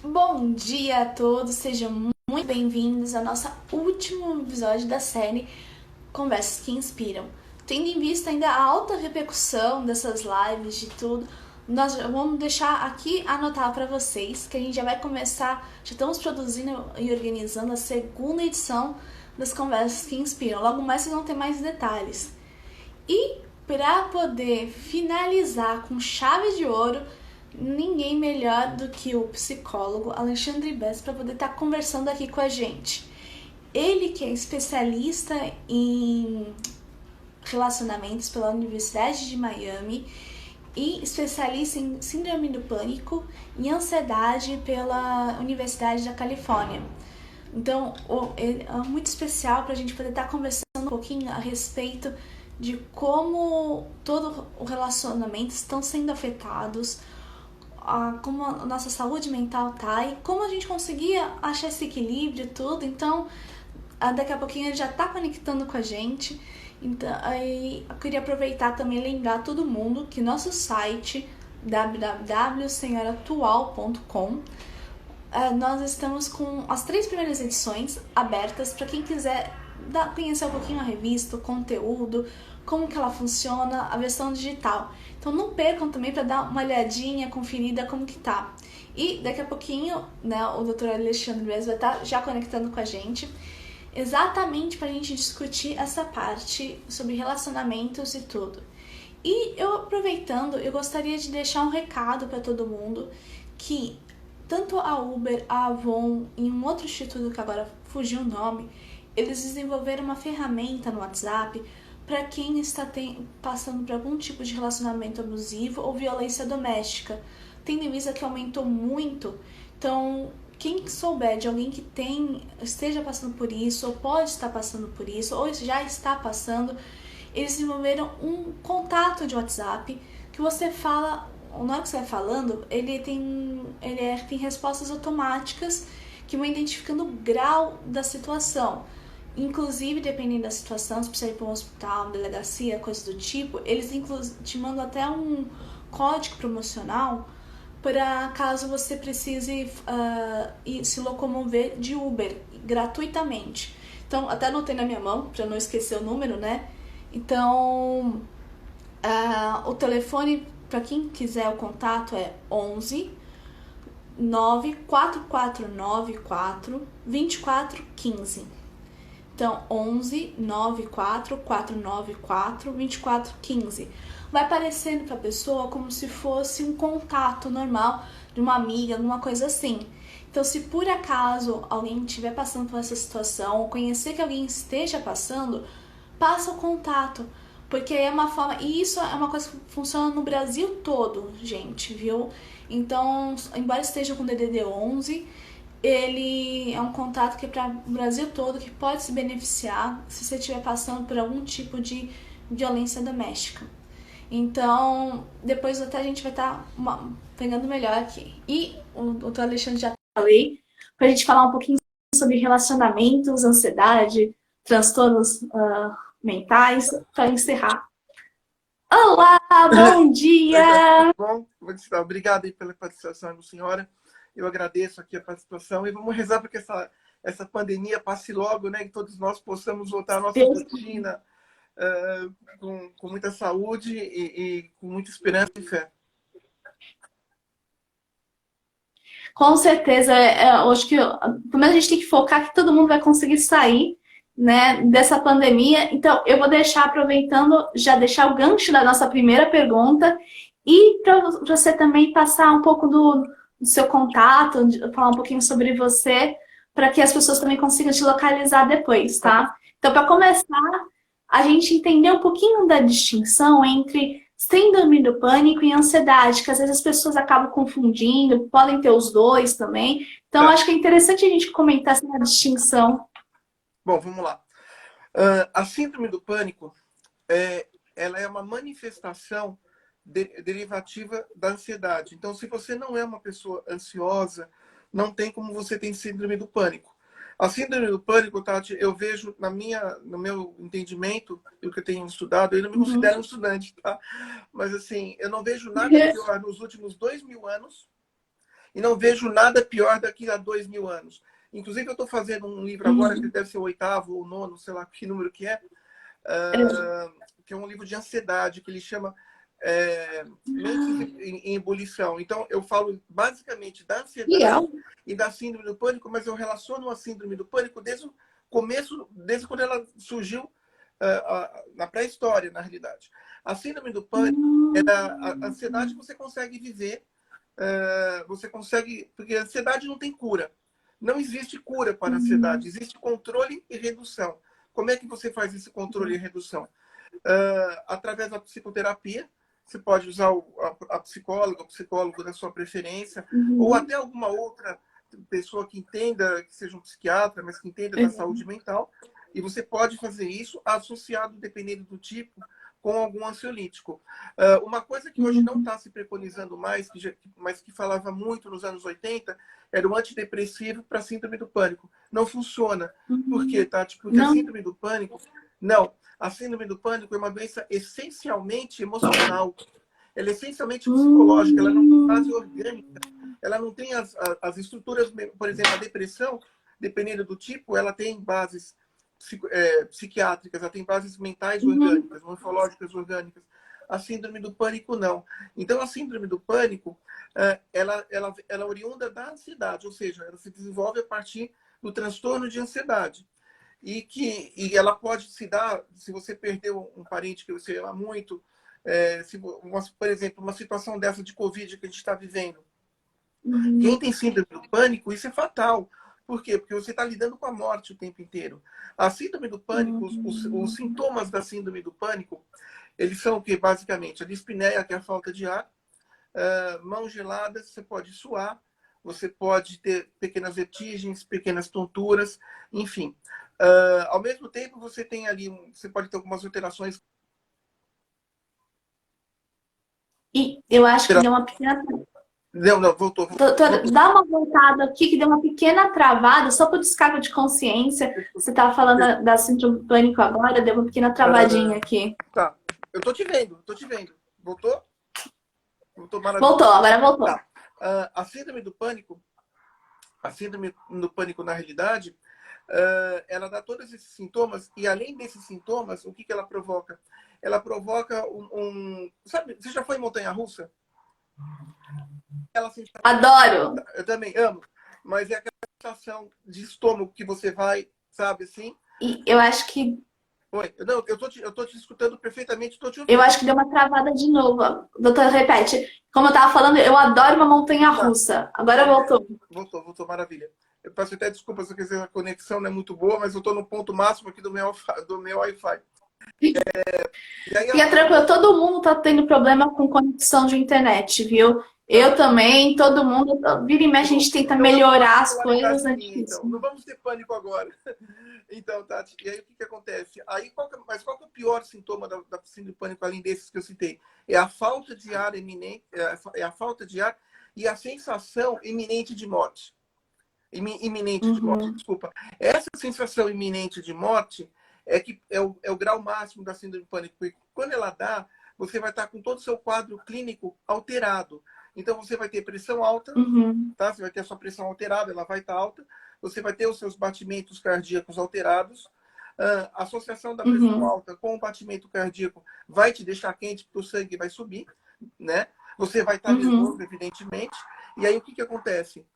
Bom dia a todos, sejam muito bem-vindos ao nosso último episódio da série Conversas que Inspiram. Tendo em vista ainda a alta repercussão dessas lives, de tudo, nós vamos deixar aqui anotar para vocês que a gente já vai começar, já estamos produzindo e organizando a segunda edição das Conversas que Inspiram. Logo mais vocês vão ter mais detalhes. E para poder finalizar com chave de ouro, ninguém melhor do que o psicólogo Alexandre Bess para poder estar conversando aqui com a gente. Ele que é especialista em relacionamentos pela Universidade de Miami e especialista em síndrome do pânico e ansiedade pela Universidade da Califórnia. Então, é muito especial para a gente poder estar conversando um pouquinho a respeito de como todo o relacionamento estão sendo afetados, como a nossa saúde mental tá e como a gente conseguia achar esse equilíbrio e tudo. Então, daqui a pouquinho ele já está conectando com a gente. Então, aí eu queria aproveitar também e lembrar todo mundo que nosso site www.senhoraatual.com nós estamos com as 3 primeiras edições abertas para quem quiser conhecer um pouquinho a revista, o conteúdo, como que ela funciona, a versão digital. Então não percam também para dar uma olhadinha, conferida como que tá. E daqui a pouquinho, né, o Dr. Alexandre Bez vai estar já conectando com a gente, exatamente para a gente discutir essa parte sobre relacionamentos e tudo. E eu aproveitando, eu gostaria de deixar um recado para todo mundo que tanto a Uber, a Avon e um outro instituto que agora fugiu o nome, eles desenvolveram uma ferramenta no WhatsApp para quem está passando por algum tipo de relacionamento abusivo ou violência doméstica. Tendo em vista que aumentou muito, então quem souber de alguém que esteja passando por isso, ou pode estar passando por isso, ou já está passando, eles desenvolveram um contato de WhatsApp que você fala, na hora que você vai falando, tem respostas automáticas que vão identificando o grau da situação. Inclusive, dependendo da situação, se precisa ir para um hospital, uma delegacia, coisas do tipo, eles te mandam até um código promocional para caso você precise se locomover de Uber gratuitamente. Então, até anotei na minha mão, para não esquecer o número, né? Então, o telefone, para quem quiser o contato, é 11 94494 2415. Então, 11 94494 2415. Vai aparecendo para a pessoa como se fosse um contato normal de uma amiga, alguma coisa assim. Então, se por acaso alguém estiver passando por essa situação, ou conhecer que alguém esteja passando, passa o contato. Porque é uma forma. E isso é uma coisa que funciona no Brasil todo, gente, viu? Então, embora esteja com DDD 11, ele é um contato que é para o Brasil todo, que pode se beneficiar se você estiver passando por algum tipo de violência doméstica. Então, depois até a gente vai estar pegando melhor aqui. E o doutor Alexandre já falei, para a gente falar um pouquinho sobre relacionamentos, ansiedade, transtornos mentais, para encerrar. Olá, bom Oi, Gabi, tudo dia! bom? Como é que está? Obrigado aí pela participação, senhora. Eu agradeço aqui a participação e vamos rezar para que essa pandemia passe logo, né? Que todos nós possamos voltar à nossa Deus, rotina com muita saúde e com muita esperança e fé. com certeza, eu acho que primeiro a gente tem que focar que todo mundo vai conseguir sair, né, dessa pandemia. Então, eu vou deixar, aproveitando, já deixar o gancho da nossa primeira pergunta e para você também passar um pouco do seu contato, falar um pouquinho sobre você, para que as pessoas também consigam te localizar depois, tá? Então, para começar, a gente entender um pouquinho da distinção entre síndrome do pânico e ansiedade, que às vezes as pessoas acabam confundindo, podem ter os dois também. Então, Tá. acho que é interessante a gente comentar essa distinção. Bom, vamos lá. A síndrome do pânico, ela é uma manifestação derivativa da ansiedade. Então, se você não é uma pessoa ansiosa, não tem como você ter síndrome do pânico. A síndrome do pânico, Tati, eu vejo no meu entendimento, pelo que eu tenho estudado, eu não me Uhum. considero um estudante, tá? Mas assim, eu não vejo nada pior nos últimos 2000 anos. e não vejo nada pior daqui a 2000 anos. Inclusive, eu estou fazendo um livro agora, que deve ser o 8º ou 9º, sei lá que número que é, que é um livro de ansiedade, que ele chama Mentes em Ebulição. Então, eu falo basicamente da ansiedade Legal. e da síndrome do pânico, mas eu relaciono a síndrome do pânico desde o começo, desde quando ela surgiu na pré-história, na realidade. A síndrome do pânico é a ansiedade que você consegue viver, você consegue... Porque a ansiedade não tem cura. Não existe cura para a ansiedade, existe controle e redução. Como é que você faz esse controle e redução? Através da psicoterapia. Você pode usar a psicóloga, o psicólogo da sua preferência, ou até alguma outra pessoa que entenda, que seja um psiquiatra, mas que entenda da saúde mental. E você pode fazer isso associado, dependendo do tipo, com algum ansiolítico. Uma coisa que hoje não está se preconizando mais, mas que falava muito nos anos 80, era o antidepressivo para a síndrome do pânico. Não funciona. Por quê, Tati? Porque a síndrome do pânico... Não. A síndrome do pânico é uma doença essencialmente emocional. Ela é essencialmente psicológica, ela não tem base orgânica. Ela não tem as estruturas... Por exemplo, a depressão, dependendo do tipo, ela tem bases psiquiátricas, ela tem bases mentais orgânicas, morfológicas orgânicas. A síndrome do pânico, não. Então, a síndrome do pânico, ela é oriunda da ansiedade, ou seja, ela se desenvolve a partir do transtorno de ansiedade. E ela pode se dar, se você perdeu um parente que você ama muito, por exemplo, uma situação dessa de Covid que a gente está vivendo. Quem tem síndrome do pânico, isso é fatal. Por quê? Porque você está lidando com a morte o tempo inteiro. A síndrome do pânico, os sintomas da síndrome do pânico, eles são o quê? Basicamente, a dispneia, que é a falta de ar, mãos geladas, você pode suar, você pode ter pequenas vertigens, pequenas tonturas, enfim. Ao mesmo tempo, você tem ali, você pode ter algumas alterações. E eu acho que deu uma pequena... Não, voltou. Doutora, dá uma voltada aqui que deu uma pequena travada, só por descargo de consciência. Você estava falando da síndrome do pânico agora, deu uma pequena travadinha aqui. Tá, eu tô te vendo. Voltou? Voltou maravilhoso. Voltou, agora voltou. Tá. A síndrome do pânico, na realidade, ela dá todos esses sintomas, e além desses sintomas, o que ela provoca? Ela provoca Sabe, você já foi em montanha-russa? Adoro! Eu também amo, mas é aquela sensação de estômago que você vai, sabe, assim? E eu acho que... Oi, não, eu tô te escutando perfeitamente, tô te ouvindo. Eu acho que deu uma travada de novo. Doutora, repete. Como eu estava falando, eu adoro uma montanha-russa. Agora voltou. Voltou, maravilha. Eu peço até desculpas, quer dizer, a conexão não é muito boa, mas eu estou no ponto máximo aqui do meu Wi-Fi. Fica tranquilo, todo mundo está tendo problema com conexão de internet, viu? Eu também, todo mundo. Vira e mexe, a gente tenta melhorar as coisas. Então, não vamos ter pânico agora. Então, Tati, e aí o que acontece? Mas qual que é o pior sintoma da síndrome do pânico, além desses que eu citei? É a falta de ar iminente, é a falta de ar e a sensação iminente de morte. Iminente de morte, desculpa. Essa sensação iminente de morte é o grau máximo da síndrome do pânico. E quando ela dá, você vai estar com todo o seu quadro clínico alterado. Então, você vai ter pressão alta, tá? Você vai ter a sua pressão alterada, ela vai estar alta. Você vai ter os seus batimentos cardíacos alterados. A associação da pressão alta com o batimento cardíaco vai te deixar quente, porque o sangue vai subir, né? Você vai estar nervoso, evidentemente. E aí, o que acontece?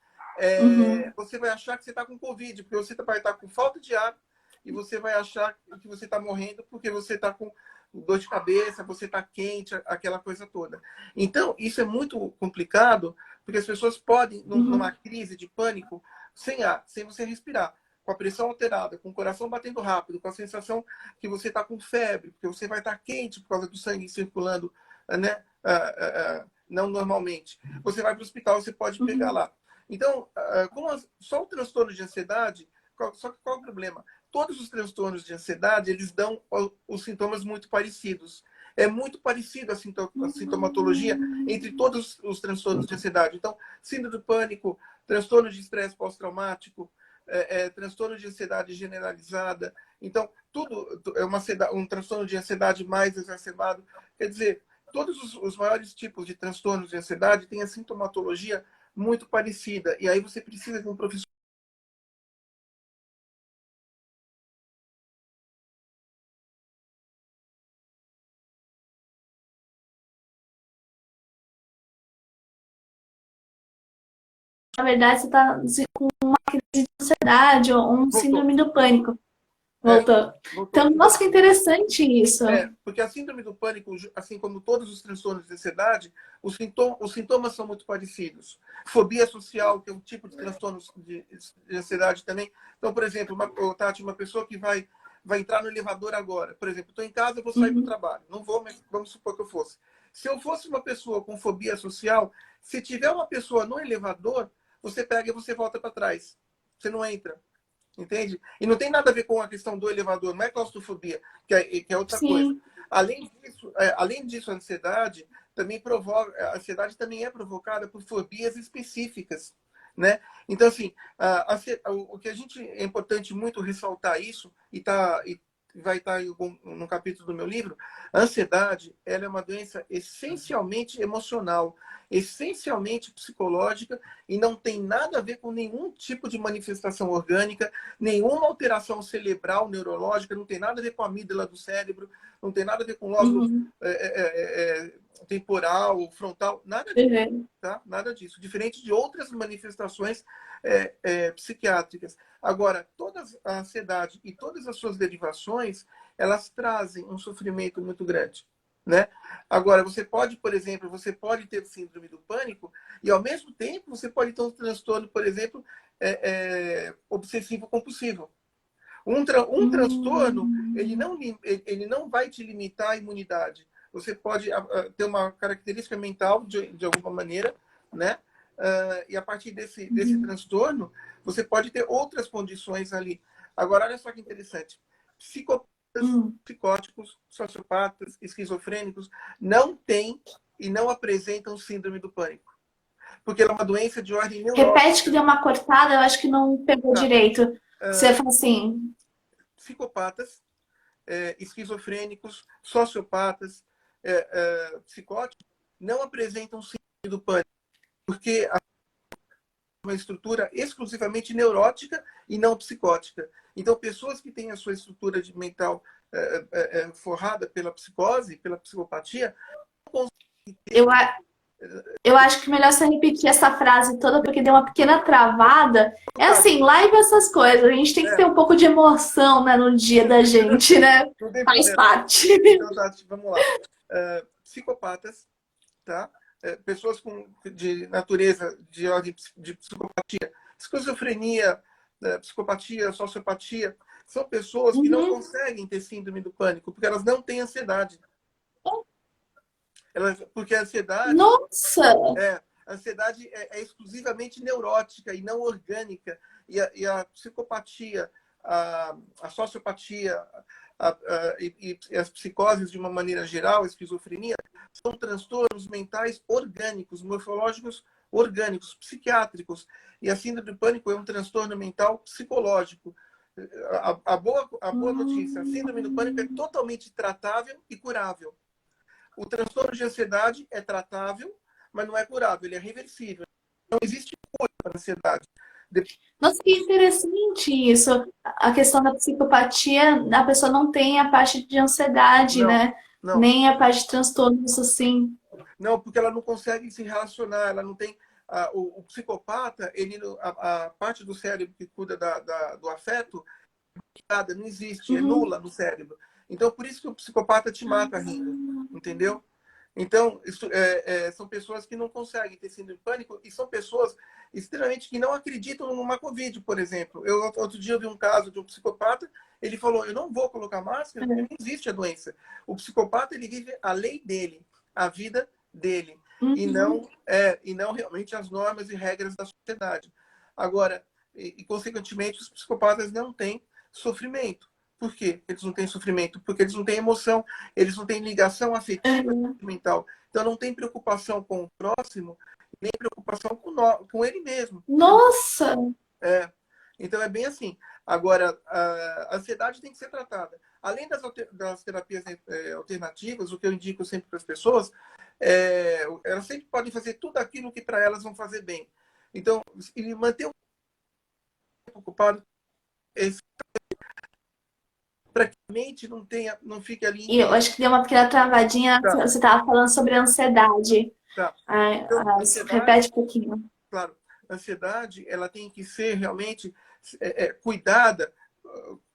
Você vai achar que você está com Covid, porque você vai estar com falta de ar e você vai achar que você está morrendo porque você está com dor de cabeça, você está quente, aquela coisa toda. Então, isso é muito complicado, porque as pessoas podem, numa crise de pânico, sem ar, sem você respirar, com a pressão alterada, com o coração batendo rápido, com a sensação que você está com febre, porque você vai estar quente por causa do sangue circulando, né? Não normalmente. Você vai para o hospital, você pode pegar lá. Então, só o transtorno de ansiedade, só que qual é o problema? Todos os transtornos de ansiedade, eles dão os sintomas muito parecidos. É muito parecido a sintomatologia entre todos os transtornos de ansiedade. Então, síndrome do pânico, transtorno de estresse pós-traumático, transtorno de ansiedade generalizada. Então, tudo é um transtorno de ansiedade mais exacerbado. Quer dizer, todos os maiores tipos de transtornos de ansiedade têm a sintomatologia muito parecida. E aí você precisa de um profissional. Na verdade, você está com uma crise de ansiedade ou um Voltou. síndrome do pânico. É, Voltou. voltou. Então, Então, nossa, que interessante isso. porque a síndrome do pânico, assim como todos os transtornos de ansiedade, os sintomas são muito parecidos. Fobia social, que é um tipo de transtorno de ansiedade também. Então, por exemplo, Tati, uma pessoa que vai entrar no elevador agora. Por exemplo, estou em casa, eu vou sair para o Uhum. trabalho. Não vou, mas vamos supor que eu fosse. Se eu fosse uma pessoa com fobia social, se tiver uma pessoa no elevador, você pega e você volta para trás. Você não entra. Entende? E não tem nada a ver com a questão do elevador, não é claustrofobia, que é outra coisa. Sim. Além disso, a ansiedade também provoca, a ansiedade também é provocada por fobias específicas, né? Então, assim, o que a gente é importante muito ressaltar isso, e vai estar no capítulo do meu livro, a ansiedade, ela é uma doença essencialmente emocional, essencialmente psicológica, e não tem nada a ver com nenhum tipo de manifestação orgânica, nenhuma alteração cerebral, neurológica, não tem nada a ver com a amígdala do cérebro, não tem nada a ver com o lóbulo Uhum. temporal, frontal, nada disso, Uhum. tá? Nada disso. Diferente de outras manifestações psiquiátricas. Agora, toda a ansiedade e todas as suas derivações, elas trazem um sofrimento muito grande, né? Agora, você pode, por exemplo, você pode ter síndrome do pânico e, ao mesmo tempo, você pode ter um transtorno, por exemplo, obsessivo-compulsivo. Um transtorno, ele não vai te limitar a imunidade. Você pode ter uma característica mental, de alguma maneira, né? E a partir desse Uhum. transtorno, você pode ter outras condições ali. Agora, olha só que interessante. Psicopatas, Uhum. psicóticos, sociopatas, esquizofrênicos, não têm e não apresentam síndrome do pânico. Porque ela é uma doença de ordem Repete que neurológica. deu uma cortada, eu acho que não pegou Tá? direito. Você fala assim, Psicopatas, esquizofrênicos, sociopatas, psicóticos, não apresentam síndrome do pânico, porque é uma estrutura exclusivamente neurótica e não psicótica. Então, pessoas que têm a sua estrutura mental forrada pela psicose, pela psicopatia, não conseguem eu, eu acho que melhor você repetir essa frase toda, porque deu uma pequena travada. É ter. assim, live essas coisas. A gente tem que ter É, um pouco de emoção, né, no dia da gente, né? não tem Faz problema. parte. Então, Tati, vamos lá. Psicopatas, tá? Pessoas de natureza de ordem de psicopatia, esquizofrenia, psicopatia, sociopatia, são pessoas que não Uhum. conseguem ter síndrome do pânico, porque elas não têm ansiedade. Porque Nossa! a ansiedade é exclusivamente neurótica e não orgânica. E a psicopatia, a sociopatia e as psicoses, de uma maneira geral, a esquizofrenia, são transtornos mentais orgânicos, morfológicos orgânicos, psiquiátricos. E a síndrome do pânico é um transtorno mental psicológico. A boa notícia, a síndrome do pânico é Hum. totalmente tratável e curável. O transtorno de ansiedade é tratável, mas não é curável, ele é reversível. Não existe cura para a ansiedade. Nossa, que interessante isso. A questão da psicopatia, a pessoa não tem a parte de ansiedade, Não, né? não. Nem a parte de transtornos, assim. Não, porque ela não consegue se relacionar, ela não tem. O psicopata, a parte do cérebro que cuida do afeto, nada, não existe, é Uhum. nula no cérebro. Então, por isso que o psicopata te mata rindo, entendeu? Então, são pessoas que não conseguem ter síndrome de pânico e são pessoas extremamente que não acreditam numa Covid, por exemplo. Outro dia eu vi um caso de um psicopata, ele falou, eu não vou colocar máscara porque não existe a doença. O psicopata, ele vive a lei dele, a vida dele, e Uhum. não realmente as normas e regras da sociedade. Agora, consequentemente, os psicopatas não têm sofrimento. Por quê? Eles não têm sofrimento? Porque eles não têm emoção, eles não têm ligação afetiva Uhum. sentimental. Então não tem preocupação com o próximo, nem preocupação com ele mesmo. Nossa! É. Então é bem assim. Agora, a ansiedade tem que ser tratada. Além das terapias alternativas, o que eu indico sempre para as pessoas, elas sempre podem fazer tudo aquilo que para elas vão fazer bem. Então, e manter o tempo ocupado para que a mente não fique ali E eu acho que deu uma pequena travadinha. tá, Você estava falando sobre ansiedade. tá. Então, Repete um pouquinho. claro, a ansiedade ela tem que ser realmente cuidada,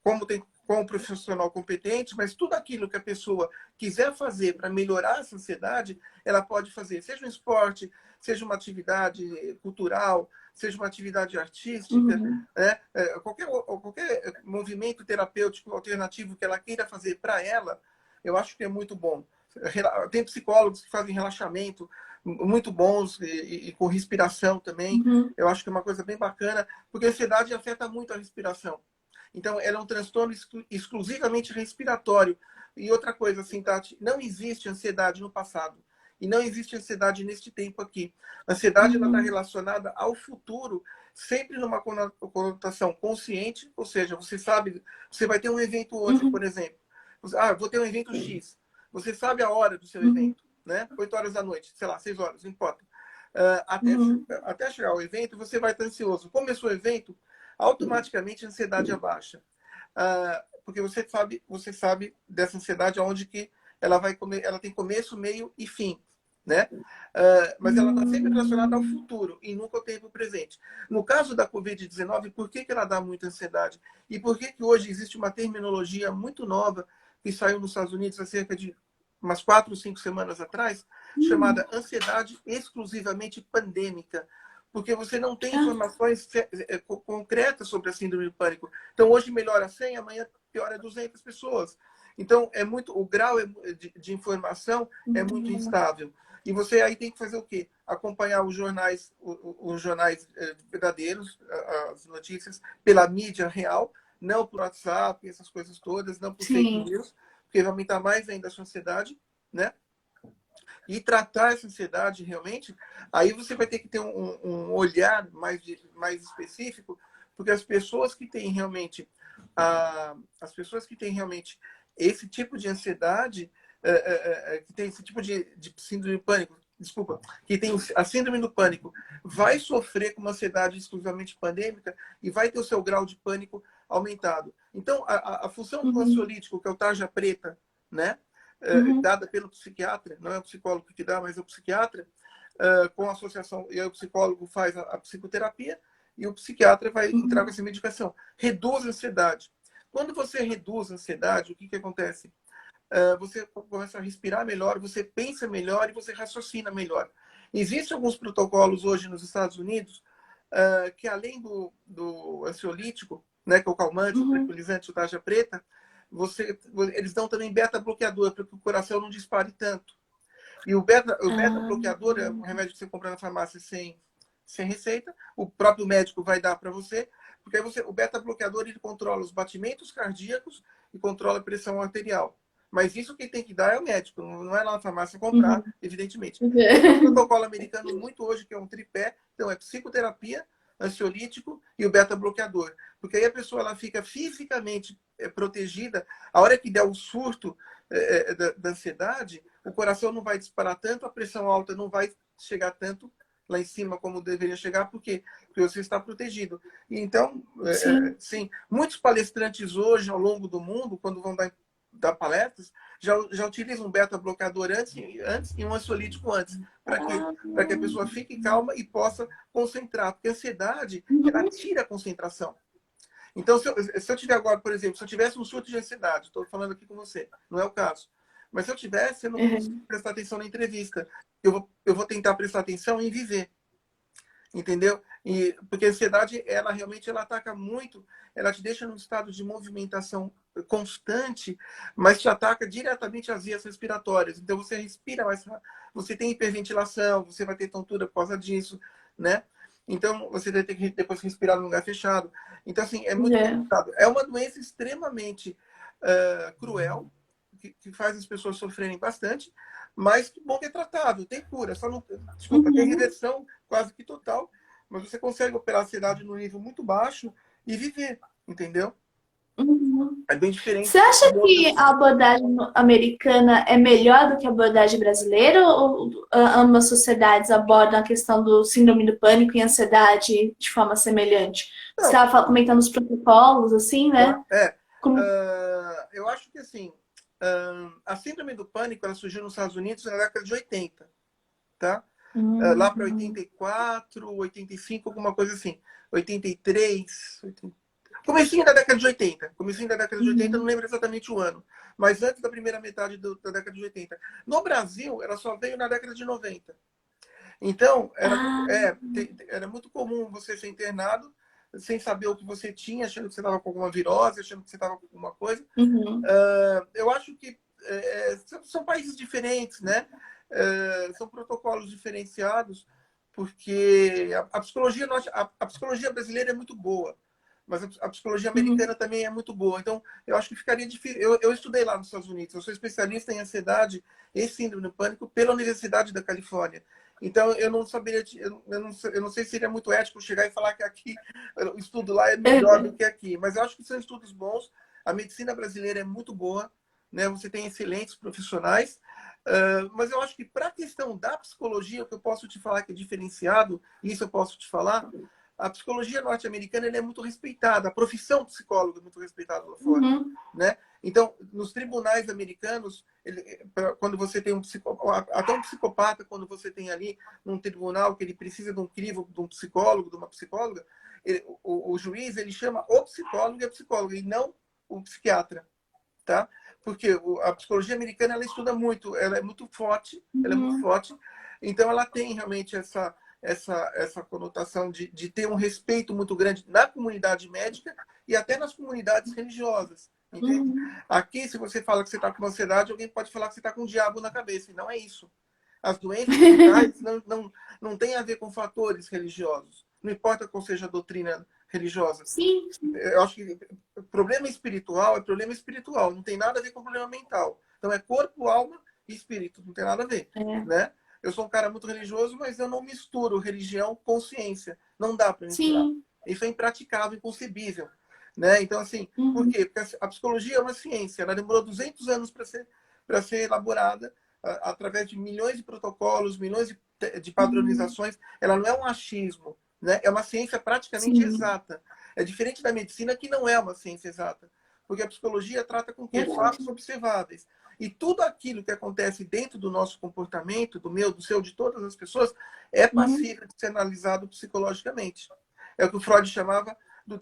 como tem com um profissional competente, mas tudo aquilo que a pessoa quiser fazer para melhorar essa ansiedade, ela pode fazer, seja um esporte, seja uma atividade cultural, seja uma atividade artística, Uhum. né? Qualquer movimento terapêutico alternativo que ela queira fazer para ela, eu acho que é muito bom. Tem psicólogos que fazem relaxamento muito bons e com respiração também. Uhum. Eu acho que é uma coisa bem bacana, porque a ansiedade afeta muito a respiração. Então, ela é um transtorno exclusivamente respiratório. E outra coisa, assim, Tati, não existe ansiedade no passado. E não existe ansiedade neste tempo aqui. A ansiedade está Uhum. relacionada ao futuro, sempre numa conotação consciente, ou seja, você sabe, você vai ter um evento hoje, por Uhum. exemplo. Vou ter um evento X. Você sabe a hora do seu Uhum. evento, né? 8 horas da noite, sei lá, 6 horas, não importa. Uhum. Até chegar ao evento, você vai estar ansioso. Começou o evento, automaticamente a ansiedade abaixa. Porque você sabe dessa ansiedade aonde que ela tem começo, meio e fim, né? Mas ela está sempre relacionada ao Uhum. futuro e nunca ao tempo presente. No caso da Covid-19, por que ela dá muita ansiedade? E por que hoje existe uma terminologia muito nova que saiu nos Estados Unidos há cerca de umas 4 ou 5 semanas atrás, chamada ansiedade exclusivamente pandêmica, porque você não tem Ah, informações concretas sobre a síndrome do pânico. Então, hoje melhora 100, amanhã piora 200 pessoas. Então, o grau de informação é muito entendi. instável. E você aí tem que fazer o quê? Acompanhar os jornais verdadeiros, as notícias, pela mídia real, não por WhatsApp, essas coisas todas, não por fake Sim. news, porque vai aumentar mais ainda a sua ansiedade, né? E tratar essa ansiedade realmente, aí você vai ter que ter um olhar mais específico, porque as pessoas que têm realmente esse tipo de ansiedade, que tem esse tipo de síndrome do pânico, desculpa, que tem a síndrome do pânico, vai sofrer com uma ansiedade exclusivamente pandêmica e vai ter o seu grau de pânico aumentado. Então, a função do Uhum. ansiolítico, que é o tarja preta, né? Uhum. Dada pelo psiquiatra, não é o psicólogo que dá, mas é o psiquiatra, com a associação, e aí o psicólogo faz a psicoterapia e o psiquiatra vai entrar com Uhum. essa medicação. Reduz a ansiedade. Quando você reduz a ansiedade, o que acontece? Você começa a respirar melhor, você pensa melhor e você raciocina melhor. Existem alguns protocolos hoje nos Estados Unidos que, além do ansiolítico, né, que é o calmante, o Uhum. tranquilizante, o tarja preta, eles dão também beta-bloqueador para que o coração não dispare tanto. E o Ah, beta-bloqueador é um remédio que você compra na farmácia sem receita, o próprio médico vai dar para você, porque aí o beta-bloqueador ele controla os batimentos cardíacos e controla a pressão arterial. Mas isso quem tem que dar é o médico, não é lá na farmácia comprar, uhum. evidentemente. Tem um protocolo americano muito hoje que é um tripé, então é psicoterapia, ansiolítico e o beta-bloqueador. Porque aí a pessoa ela fica fisicamente protegida. A hora que der o surto da ansiedade, o coração não vai disparar tanto, a pressão alta não vai chegar tanto lá em cima como deveria chegar, porque você está protegido. E então, Sim. sim, muitos palestrantes hoje, ao longo do mundo, quando vão dar palestras, já utilizam um beta-bloqueador antes e um ansiolítico antes. Para quê? Ah, Para que a pessoa fique calma e possa concentrar. Porque a ansiedade, ela uhum. tira a concentração. Então, se eu tiver agora, por exemplo, se eu tivesse um surto de ansiedade, estou falando aqui com você, não é o caso. Mas se eu tivesse, eu não vou conseguir Uhum. prestar atenção na entrevista. Eu vou tentar prestar atenção em viver, entendeu? Porque a ansiedade, ela realmente ela ataca muito, ela te deixa num estado de movimentação constante, mas te ataca diretamente as vias respiratórias. Então você respira mais rápido, você tem hiperventilação, você vai ter tontura por causa disso, né? Então você vai ter que depois respirar num lugar fechado. Então assim, é muito É. complicado. É uma doença extremamente cruel, que faz as pessoas sofrerem bastante, mas que bom que é tratável, tem cura, só não, desculpa, tem Uhum. reversão quase que total, mas você consegue operar a ansiedade no nível muito baixo e viver, entendeu? É bem Você diferente acha de que outras. a abordagem americana é melhor do que a abordagem brasileira ou ambas sociedades abordam a questão do síndrome do pânico e ansiedade de forma semelhante? Você Não, estava comentando os protocolos, assim, né? é. Como... Eu acho que assim, a síndrome do pânico ela surgiu nos Estados Unidos na década de 80, tá? Lá para Uhum. 84, 85, alguma coisa assim. 83, 80... Comecinho da década de 80. Comecinho da década de 80, não Uhum. lembro exatamente o ano. Mas antes da primeira metade da década de 80. No Brasil, ela só veio na década de 90. Então, Ah, era muito comum você ser internado sem saber o que você tinha, achando que você estava com alguma virose, achando que você estava com alguma coisa. uhum. Eu acho que são países diferentes, né? São protocolos diferenciados, porque a psicologia a psicologia brasileira é muito boa, mas a psicologia Uhum. americana também é muito boa. Então, eu acho que ficaria difícil. Eu estudei lá nos Estados Unidos, eu sou especialista em ansiedade e síndrome do pânico pela Universidade da Califórnia. Então, eu não saberia, eu não sei se seria muito ético chegar e falar que aqui, o estudo lá é melhor do Uhum. que aqui, mas eu acho que são estudos bons. A medicina brasileira é muito boa, né? Você tem excelentes profissionais, mas eu acho que para a questão da psicologia, o que eu posso te falar que é diferenciado, isso eu posso te falar, a psicologia norte-americana é muito respeitada, a profissão psicólogo é muito respeitada lá fora, Uhum. né? Então, nos tribunais americanos, quando você tem até um psicopata, quando você tem ali num tribunal que ele precisa de um crivo, de um psicólogo, de uma psicóloga, o juiz ele chama o psicólogo e a psicóloga, e não o psiquiatra, tá? Porque a psicologia americana ela estuda muito, ela é muito Uhum. forte, então ela tem realmente essa conotação de ter um respeito muito grande na comunidade médica e até nas comunidades religiosas, entende? Uhum. Aqui, se você fala que você está com ansiedade, alguém pode falar que você está com um diabo na cabeça, e não é isso. As doenças mentais não têm a ver com fatores religiosos, não importa qual seja a doutrina religiosa. Sim. Eu acho que problema espiritual é problema espiritual, não tem nada a ver com problema mental. Então é corpo, alma e espírito, não tem nada a ver, É. né? Eu sou um cara muito religioso, mas eu não misturo religião com ciência. Não dá para misturar. Sim. Isso é impraticável, inconcebível, né? Então assim, por Uhum. quê? Porque a psicologia é uma ciência, ela demorou 200 anos para ser elaborada através de milhões de protocolos, milhões de Uhum. padronizações. Ela não é um achismo, né? É uma ciência praticamente Sim. exata. É diferente da medicina, que não é uma ciência exata. Porque a psicologia trata com o quê? Verdade. Fatos observáveis. E tudo aquilo que acontece dentro do nosso comportamento, do meu, do seu, de todas as pessoas, é Uhum. passível de ser analisado psicologicamente. É o que o Freud chamava do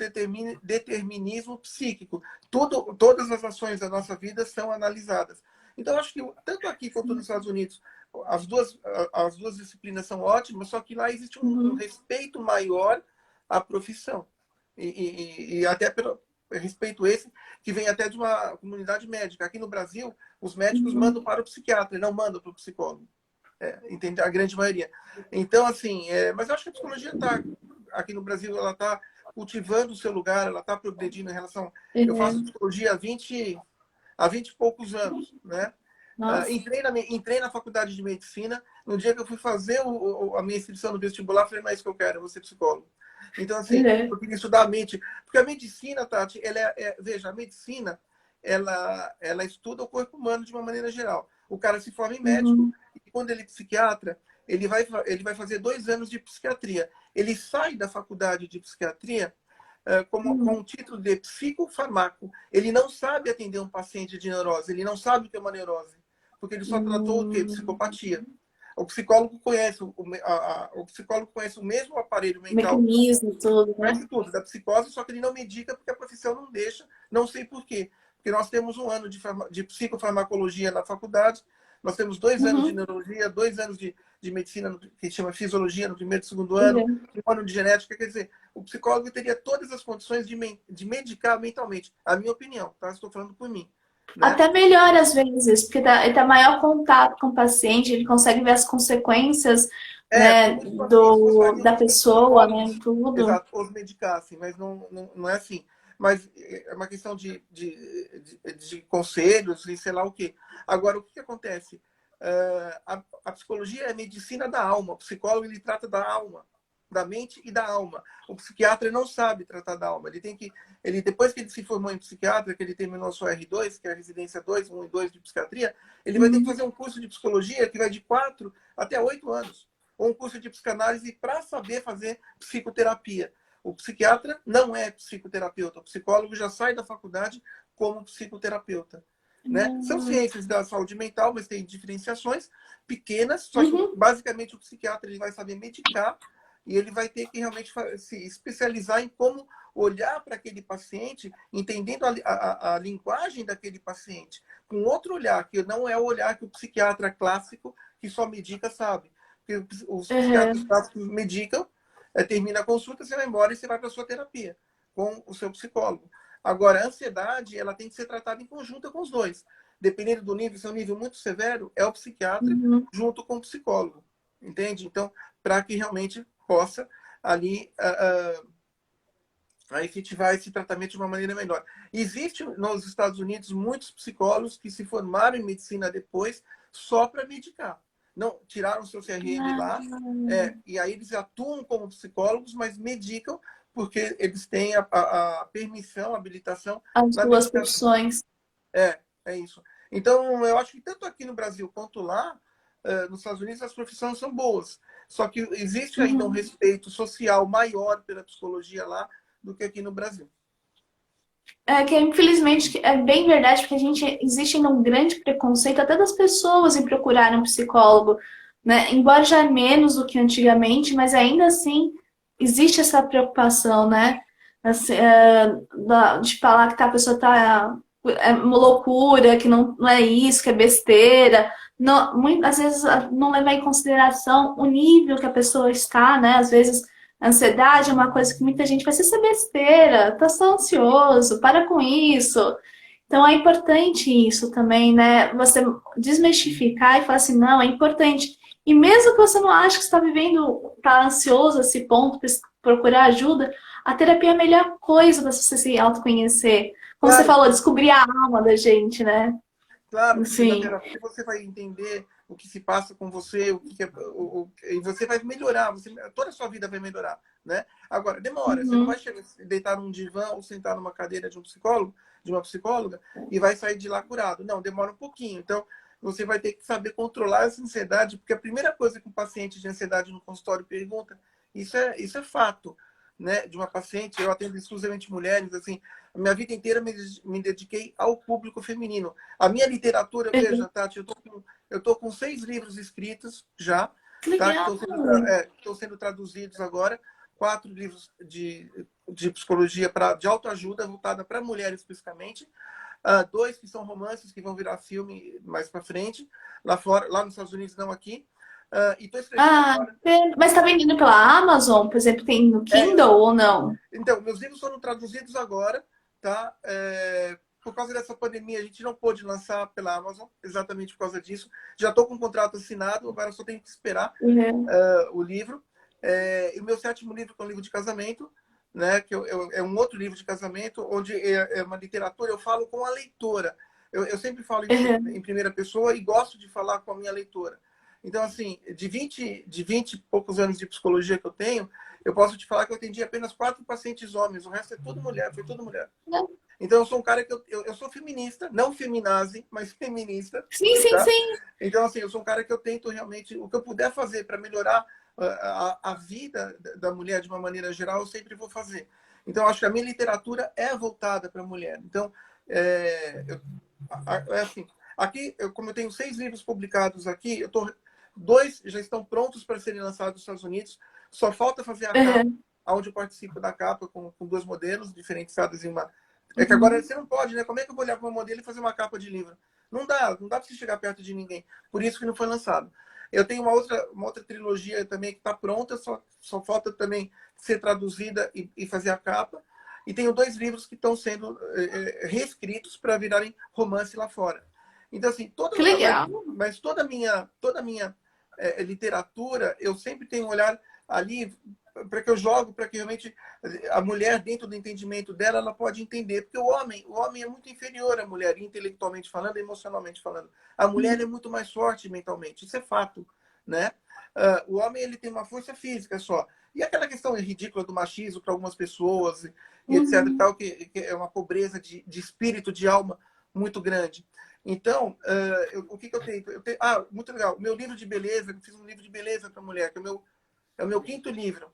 determinismo psíquico. Todas as ações da nossa vida são analisadas. Então, acho que tanto aqui quanto nos Estados Unidos, as duas disciplinas são ótimas, só que lá existe um Uhum. respeito maior à profissão. E até pelo respeito esse, que vem até de uma comunidade médica. Aqui no Brasil, os médicos mandam Uhum. para o psiquiatra e não mandam para o psicólogo. Entende? A grande maioria. Então, assim, mas eu acho que a psicologia está, aqui no Brasil, ela está cultivando o seu lugar, ela está progredindo em relação. Eu faço É. psicologia há 20 e poucos anos, né? Nossa. Entrei na faculdade de medicina. No dia que eu fui fazer a minha inscrição no vestibular, falei, não é isso que eu quero, eu vou ser psicólogo. Então, assim, É. eu queria estudar a mente. Porque a medicina, Tati, veja, a medicina, ela estuda o corpo humano de uma maneira geral. O cara se forma em médico, Uhum. e quando ele é psiquiatra, ele vai fazer 2 anos de psiquiatria. Ele sai da faculdade de psiquiatria com o Uhum. título de psicofarmaco. Ele não sabe atender um paciente de neurose, ele não sabe o que é uma neurose, porque ele só tratou o quê? Uhum. Psicopatia. O psicólogo conhece o psicólogo conhece o mesmo aparelho mental, Mecanismo todo, né? conhece tudo da psicose, só que ele não medica porque a profissão não deixa, não sei por quê. Porque nós temos um ano de psicofarmacologia na faculdade, nós temos 2 anos de Uhum. neurologia, 2 anos de medicina, que chama fisiologia, no primeiro e segundo ano, Uhum. um ano de genética. Quer dizer, o psicólogo teria todas as condições de medicar mentalmente. A minha opinião, tá? Estou falando por mim, né? Até melhor às vezes, porque ele tá maior contato com o paciente, ele consegue ver as consequências, Tem né, muitos pacientes que gostariam da que os pessoa, né, psicólogos, tudo. exato, os medicassem, mas não é assim. Mas é uma questão de conselhos e sei lá o quê. Agora, o que acontece? A psicologia é a medicina da alma. O psicólogo ele trata da alma. da mente e da alma. O psiquiatra não sabe tratar da alma. Depois que ele se formou em psiquiatra, que ele terminou a sua R2, que é a residência 2, 1 e 2 de psiquiatria, ele vai ter que fazer um curso de psicologia que vai de 4 até 8 anos. Ou um curso de psicanálise para saber fazer psicoterapia. O psiquiatra não é psicoterapeuta. O psicólogo já sai da faculdade como psicoterapeuta. Né? São ciências da saúde mental, mas tem diferenciações pequenas, só que basicamente o psiquiatra ele vai saber medicar e ele vai ter que realmente se especializar em como olhar para aquele paciente, entendendo a linguagem daquele paciente, com outro olhar, que não é o olhar que o psiquiatra clássico, que só medica, sabe. Porque os psiquiatras clássicos medicam, termina a consulta, você vai embora e você vai para a sua terapia com o seu psicólogo. Agora, a ansiedade, ela tem que ser tratada em conjunto com os dois. Dependendo do nível, se é um nível muito severo, é o psiquiatra junto com o psicólogo. Entende? Então, para que realmente possa ali a efetivar esse tratamento de uma maneira melhor. Existe nos Estados Unidos muitos psicólogos que se formaram em medicina depois só para medicar. Não, tiraram seu CRM lá, e aí eles atuam como psicólogos, mas medicam porque eles têm a permissão, a habilitação As na duas medicação. profissões. É isso. Então, eu acho que tanto aqui no Brasil quanto lá, nos Estados Unidos, as profissões são boas. Só que existe ainda um respeito social maior pela psicologia lá do que aqui no Brasil. É que, infelizmente, é bem verdade, porque existe ainda um grande preconceito até das pessoas em procurar um psicólogo, né? Embora já é menos do que antigamente, mas ainda assim existe essa preocupação, né? Assim, de falar que a pessoa tá é uma loucura, que não é isso, que é besteira. Não, às vezes não levar em consideração o nível que a pessoa está, né? Às vezes a ansiedade é uma coisa que muita gente vai ser essa besteira, tá só ansioso, para com isso. Então é importante isso também, né? Você desmistificar e falar assim, não, é importante. E mesmo que você não ache que está vivendo, está ansioso a esse ponto, procurar ajuda, a terapia é a melhor coisa para você se autoconhecer. Como você Claro, falou, descobrir a alma da gente, né? claro, porque na Enfim. terapia você vai entender o que se passa com você, e você vai melhorar, toda a sua vida vai melhorar, né? Agora, demora, você não vai deitar num divã ou sentar numa cadeira de um psicólogo, de uma psicóloga, e vai sair de lá curado. Não, demora um pouquinho. Então, você vai ter que saber controlar essa ansiedade, porque a primeira coisa que um paciente de ansiedade no consultório pergunta, isso é fato, né? De uma paciente, eu atendo exclusivamente mulheres, assim, a minha vida inteira me dediquei ao público feminino. A minha literatura, veja, Tati, eu tô com 6 livros escritos já, Que tá? Que legal. estão sendo traduzidos agora. 4 livros de psicologia de autoajuda, voltada para mulheres especificamente. 2 que são romances, que vão virar filme mais para frente. Lá fora, lá nos Estados Unidos, não aqui. E estou escrevendo agora. Mas está vendendo pela Amazon, por exemplo, tem no Eu, Kindle ou não? Então, meus livros foram traduzidos agora, tá? Por causa dessa pandemia, a gente não pôde lançar pela Amazon, exatamente por causa disso. Já estou com o contrato assinado, agora só tenho que esperar o livro. E o meu 7º livro, que é um livro de casamento, né? Que é um outro livro de casamento, onde é uma literatura, eu falo com a leitora. Eu sempre falo em primeira pessoa e gosto de falar com a minha leitora. Então, assim, de 20 e poucos anos de psicologia que eu tenho, eu posso te falar que eu atendi apenas 4 pacientes homens, o resto é tudo mulher, foi tudo mulher. Então, eu sou um cara que eu sou feminista, não feminazi, mas feminista. Sim, sim, Tá? sim. Então, assim, eu sou um cara que eu tento realmente, o que eu puder fazer para melhorar a vida da mulher de uma maneira geral, eu sempre vou fazer. Então, acho que a minha literatura é voltada para a mulher. Então, assim, aqui, como eu tenho 6 livros publicados aqui, 2 já estão prontos para serem lançados nos Estados Unidos. Só falta fazer a capa, onde eu participo da capa com 2 modelos diferenciados em uma. É que agora você não pode, né? Como é que eu vou olhar para uma modelo e fazer uma capa de livro? Não dá para você chegar perto de ninguém. Por isso que não foi lançado. Eu tenho uma outra trilogia também que está pronta, só falta também ser traduzida e fazer a capa. E tenho 2 livros que estão sendo reescritos para virarem romance lá fora. Então, assim, Que legal. mas toda a minha literatura, eu sempre tenho um olhar ali para que eu jogo, para que realmente a mulher, dentro do entendimento dela, ela pode entender. Porque o homem é muito inferior à mulher, intelectualmente falando, emocionalmente falando. A mulher é muito mais forte mentalmente, isso é fato. né? O homem ele tem uma força física só. E aquela questão ridícula do machismo para algumas pessoas, e etc. Uhum. Tal, que é uma pobreza de espírito, de alma muito grande. Então, o que eu tenho? Muito legal. Meu livro de beleza, eu fiz um livro de beleza para mulher, que é o meu quinto livro.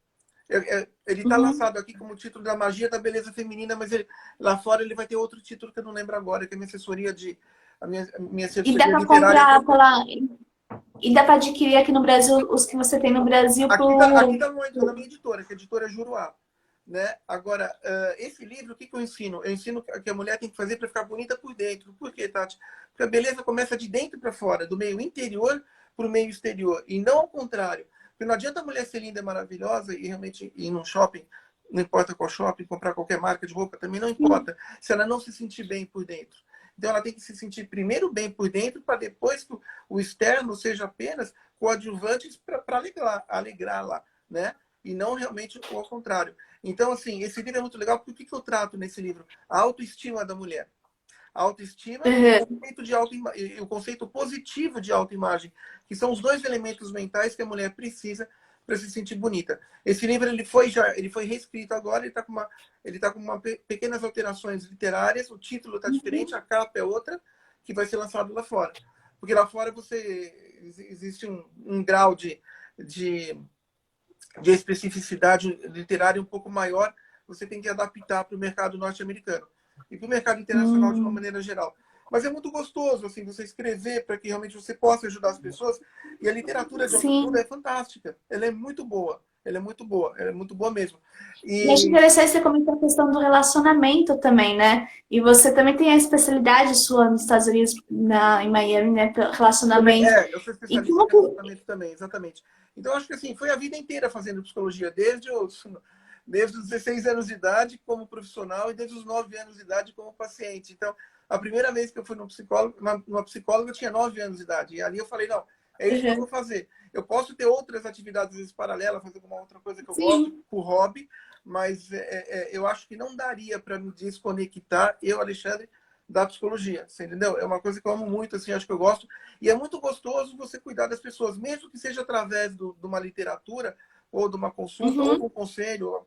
Ele está Uhum. lançado aqui como título da Magia da Beleza Feminina, mas lá fora ele vai ter outro título que eu não lembro agora, que é a minha assessoria a minha E dá assessoria para literária. comprar pela. E dá para adquirir aqui no Brasil os que você tem no Brasil Aqui por. tá na minha editora, que é a editora Juruá. Né? Agora, esse livro, o que eu ensino? Eu ensino que a mulher tem que fazer para ficar bonita por dentro. Por quê, Tati? Porque a beleza começa de dentro para fora, do meio interior para o meio exterior, e não ao contrário. Porque não adianta a mulher ser linda e maravilhosa e realmente ir num shopping, não importa qual shopping, comprar qualquer marca de roupa, também não importa, se ela não se sentir bem por dentro. Então, ela tem que se sentir primeiro bem por dentro, para depois que o externo seja apenas coadjuvantes para alegrar lá, né? E não realmente o ao contrário. Então, assim, esse livro é muito legal, porque o que eu trato nesse livro? A autoestima da mulher. A autoestima e Uhum. o conceito positivo de autoimagem, que são os dois elementos mentais que a mulher precisa para se sentir bonita. Esse livro ele foi reescrito agora, ele tá com pequenas alterações literárias, o título está diferente, a capa é outra, que vai ser lançado lá fora. Porque lá fora existe um grau de de especificidade literária um pouco maior, você tem que adaptar para o mercado norte-americano e para o mercado internacional de uma Hum. maneira geral. Mas é muito gostoso assim você escrever para que realmente você possa ajudar as pessoas. E a literatura de autoajuda Sim. é fantástica. Ela é muito boa. Ela é muito boa. Ela é muito boa mesmo. E acho E interessante você comentar a questão do relacionamento também, né? E você também tem a especialidade sua nos Estados Unidos, em Miami, né? Pelo relacionamento. eu sou E especialista como em que. relacionamento também, exatamente. Então, acho que assim, foi a vida inteira fazendo psicologia, desde os 16 anos de idade como profissional e desde os 9 anos de idade como paciente. Então, a primeira vez que eu fui numa psicóloga, eu tinha 9 anos de idade. E ali eu falei, não, é isso que eu vou Uhum. fazer. Eu posso ter outras atividades, às vezes, paralelas, fazer alguma outra coisa que eu gosto, Sim. por hobby, mas eu acho que não daria para me desconectar, eu, Alexandre, da psicologia, você entendeu? É uma coisa que eu amo muito, assim, acho que eu gosto. E é muito gostoso você cuidar das pessoas, mesmo que seja através de uma literatura, ou de uma consulta, ou de Uhum. um conselho, ou,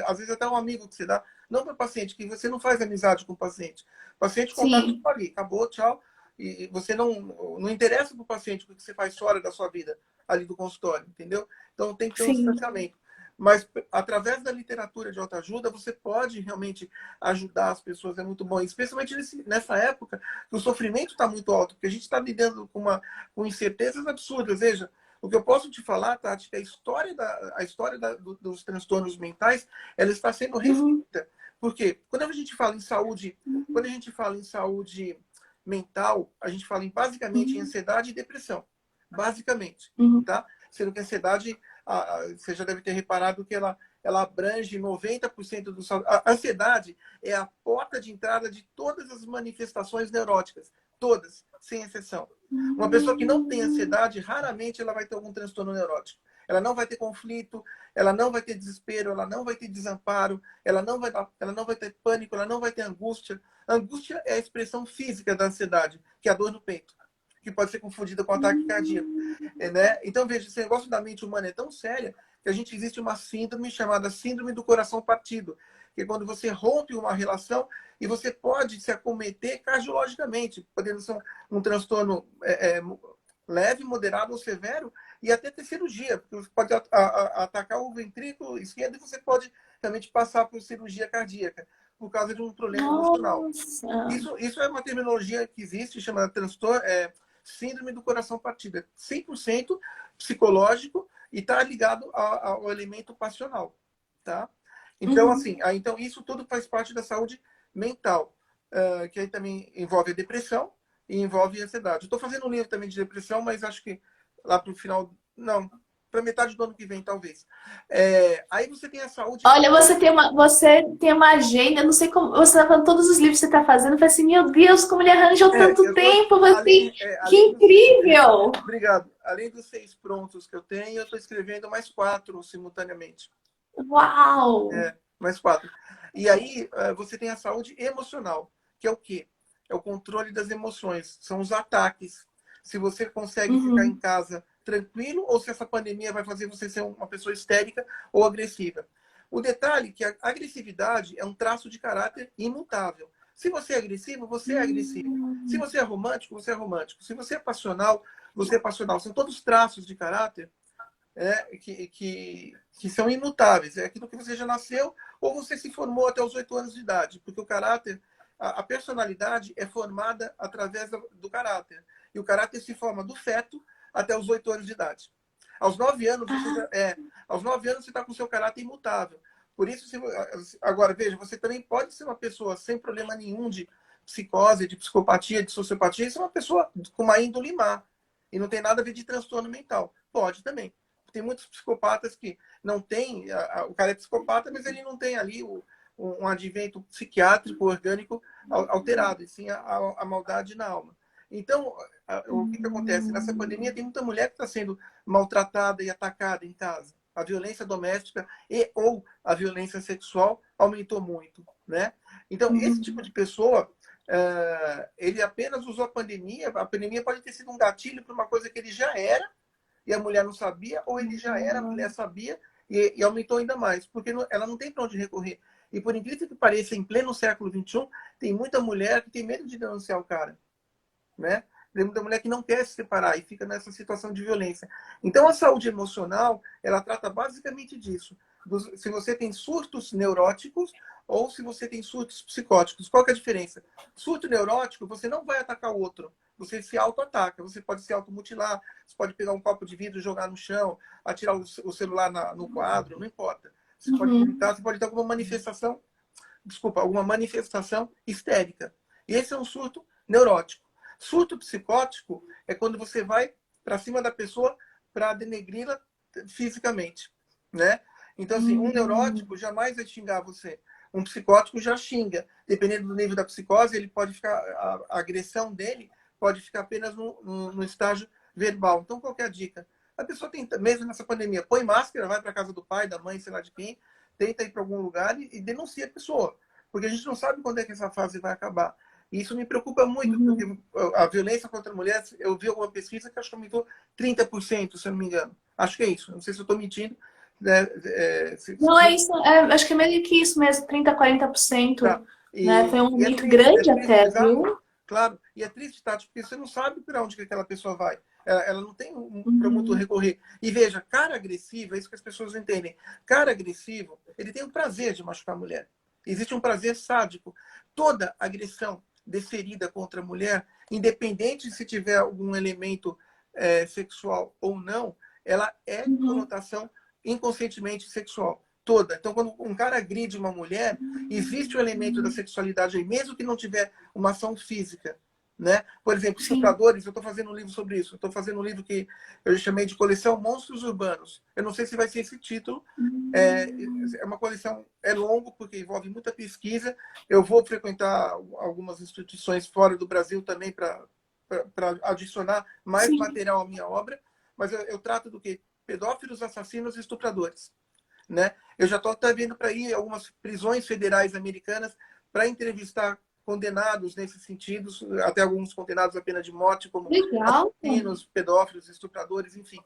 às vezes até um amigo que você dá, não para o paciente, que você não faz amizade com o paciente. O paciente contato Sim. ali, acabou, tchau. E você não interessa para o paciente o que você faz fora da sua vida, ali do consultório, entendeu? Então tem que ter um Sim. distanciamento. Mas através da literatura de autoajuda, você pode realmente ajudar as pessoas, é muito bom. Especialmente nessa época, que o sofrimento está muito alto, porque a gente está lidando com incertezas absurdas. Veja, o que eu posso te falar, Tati, que dos transtornos mentais, ela está sendo Uhum. reescrita. Por quê? Quando a gente fala em saúde mental, a gente fala basicamente em Uhum. ansiedade e depressão. Basicamente. Uhum. Tá? Sendo que a ansiedade, você já deve ter reparado que ela abrange 90% do. A ansiedade é a porta de entrada de todas as manifestações neuróticas. Todas, sem exceção. Uma pessoa que não tem Uhum. ansiedade, raramente ela vai ter algum transtorno neurótico. Ela não vai ter conflito, ela não vai ter desespero, ela não vai ter desamparo, ela não vai ter pânico, ela não vai ter angústia. A angústia é a expressão física da ansiedade, que é a dor no peito, que pode ser confundida com ataque cardíaco. Né? Então, veja, esse negócio da mente humana é tão séria que existe uma síndrome chamada síndrome do coração partido, que é quando você rompe uma relação e você pode se acometer cardiologicamente, podendo ser um transtorno leve, moderado ou severo, e até ter cirurgia, porque você pode atacar o ventrículo esquerdo e você pode realmente passar por cirurgia cardíaca, por causa de um problema emocional. Nossa. Isso é uma terminologia que existe, chamada síndrome do coração partido. É 100% psicológico e está ligado ao elemento passional. Tá? Então, Uhum. assim, então isso tudo faz parte da saúde mental, que aí também envolve a depressão e envolve a ansiedade. Estou fazendo um livro também de depressão, mas acho que lá para o final, não, para metade do ano que vem, talvez. Aí você tem a saúde Olha, física. você tem uma agenda, eu não sei como, você está falando todos os livros que você está fazendo, eu falei assim, meu Deus, como ele arranjou tanto Eu tô, tempo, eu falei assim, que além dos incrível! Obrigado. Além dos 6 prontos que eu tenho, eu estou escrevendo mais 4 simultaneamente. Uau! Mais 4. E aí, você tem a saúde emocional, que é o quê? É o controle das emoções, são os ataques. Se você consegue ficar em Uhum. casa tranquilo ou se essa pandemia vai fazer você ser uma pessoa histérica ou agressiva. O detalhe é que a agressividade é um traço de caráter imutável. Se você é agressivo, você é agressivo. Se você é romântico, você é romântico. Se você é passional, você é passional. São todos traços de caráter que são imutáveis. É aquilo que você já nasceu ou você se formou até os 8 anos de idade. Porque o caráter, a personalidade é formada através do caráter. E o caráter se forma do feto até os 8 anos de idade. Aos 9 anos, aos 9 anos você está com o seu caráter imutável. Por isso, agora, veja, você também pode ser uma pessoa sem problema nenhum de psicose, de psicopatia, de sociopatia, e ser uma pessoa com uma índole má. E não tem nada a ver de transtorno mental. Pode também. Tem muitos psicopatas que não tem, o cara é psicopata, mas ele não tem ali um advento psiquiátrico, orgânico alterado, e sim a maldade na alma. Então, o que acontece? Nessa pandemia tem muita mulher que está sendo maltratada e atacada em casa. A violência doméstica e ou a violência sexual aumentou muito, né? Então, esse tipo de pessoa, ele apenas usou a pandemia pode ter sido um gatilho para uma coisa que ele já era e a mulher não sabia, ou ele já era, a mulher sabia e aumentou ainda mais, porque ela não tem para onde recorrer. E por incrível que pareça, em pleno século XXI, tem muita mulher que tem medo de denunciar o cara, né? Tem muita mulher que não quer se separar e fica nessa situação de violência. Então, a saúde emocional, ela trata basicamente disso. Se você tem surtos neuróticos ou se você tem surtos psicóticos. Qual que é a diferença? Surto neurótico, você não vai atacar o outro. Você se auto-ataca. Você pode se automutilar, você pode pegar um copo de vidro e jogar no chão, atirar o celular no quadro, não importa. Você pode gritar, você pode ter alguma manifestação histérica. E esse é um surto neurótico. Surto psicótico é quando você vai para cima da pessoa para denegri-la fisicamente, né? Então, assim, um neurótico jamais vai xingar você. Um psicótico já xinga. Dependendo do nível da psicose, ele pode ficar, a agressão dele pode ficar apenas no estágio verbal. Então, qual que é a dica? A pessoa tenta, mesmo nessa pandemia, põe máscara, vai para casa do pai, da mãe, sei lá de quem, tenta ir para algum lugar e denuncia a pessoa. Porque a gente não sabe quando é que essa fase vai acabar. E isso me preocupa muito, porque a violência contra a mulher, eu vi alguma pesquisa que acho que aumentou 30%, se eu não me engano. Acho que é isso. Não sei se eu estou mentindo. Né? Não, é isso. Acho que é meio que isso mesmo, 30, 40%. Tá. Né? Foi um E aumento grande triste, até, exato, viu? claro. E é triste, Tati, porque você não sabe para onde que aquela pessoa vai. Ela não tem para muito recorrer. E veja, cara agressivo, é isso que as pessoas entendem. Cara agressivo, ele tem o prazer de machucar a mulher. Existe um prazer sádico. Toda agressão desferida contra a mulher, independente se tiver algum elemento sexual ou não, ela é de conotação inconscientemente sexual. Toda. Então, quando um cara agride uma mulher, existe o elemento da sexualidade aí, mesmo que não tiver uma ação física. Né? Por exemplo, estupradores, eu estou fazendo um livro sobre isso. Estou fazendo um livro que eu chamei de Coleção Monstros Urbanos. Eu não sei se vai ser esse título. É uma coleção, é longo, porque envolve muita pesquisa. Eu vou frequentar algumas instituições fora do Brasil também para adicionar mais material à minha obra. Mas eu trato do quê? Pedófilos, assassinos e estupradores. Né? Eu já estou até vindo para ir algumas prisões federais americanas para entrevistar condenados nesse sentido, até alguns condenados a pena de morte, como Legal. assassinos, pedófilos, estupradores, enfim.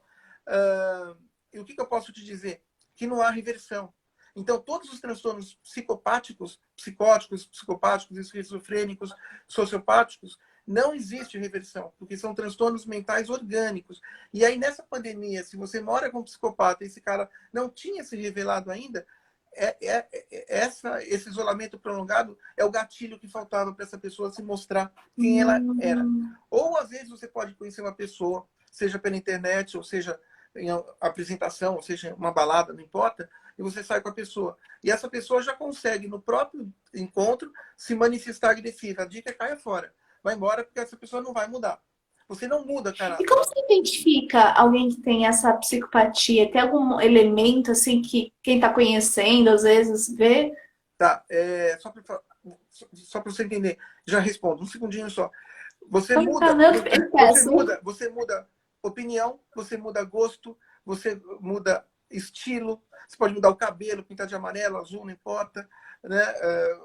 E o que eu posso te dizer? Que não há reversão. Então, todos os transtornos psicopáticos, psicóticos, psicopáticos, esquizofrênicos, sociopáticos, não existe reversão, porque são transtornos mentais orgânicos. E aí, nessa pandemia, se você mora com um psicopata e esse cara não tinha se revelado ainda, esse isolamento prolongado é o gatilho que faltava para essa pessoa se mostrar quem ela era. Ou, às vezes, você pode conhecer uma pessoa, seja pela internet, ou seja em apresentação, ou seja, uma balada, não importa, e você sai com a pessoa. E essa pessoa já consegue, no próprio encontro, se manifestar agressiva. A dica é caia fora. Vai embora, porque essa pessoa não vai mudar. Você não muda, E caráter. como você identifica alguém que tem essa psicopatia? Tem algum elemento assim que quem está conhecendo às vezes vê? Tá, só para você entender, já respondo, um segundinho só. Você Pode ficar, muda, não, eu peço. você muda opinião, você muda gosto, você muda estilo, você pode mudar o cabelo, pintar de amarelo, azul, não importa. Né?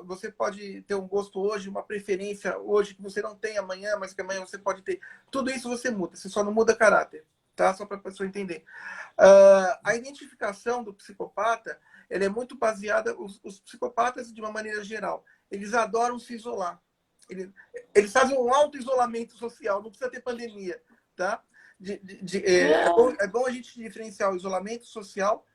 Você pode ter um gosto hoje, uma preferência hoje que você não tem amanhã, mas que amanhã você pode ter. Tudo isso você muda, você só não muda caráter. tá? Só para a pessoa entender. A identificação do psicopata, ela é muito baseada, os psicopatas, de uma maneira geral, eles adoram se isolar. Eles fazem um auto-isolamento social, não precisa ter pandemia, tá? É bom a gente diferenciar o isolamento social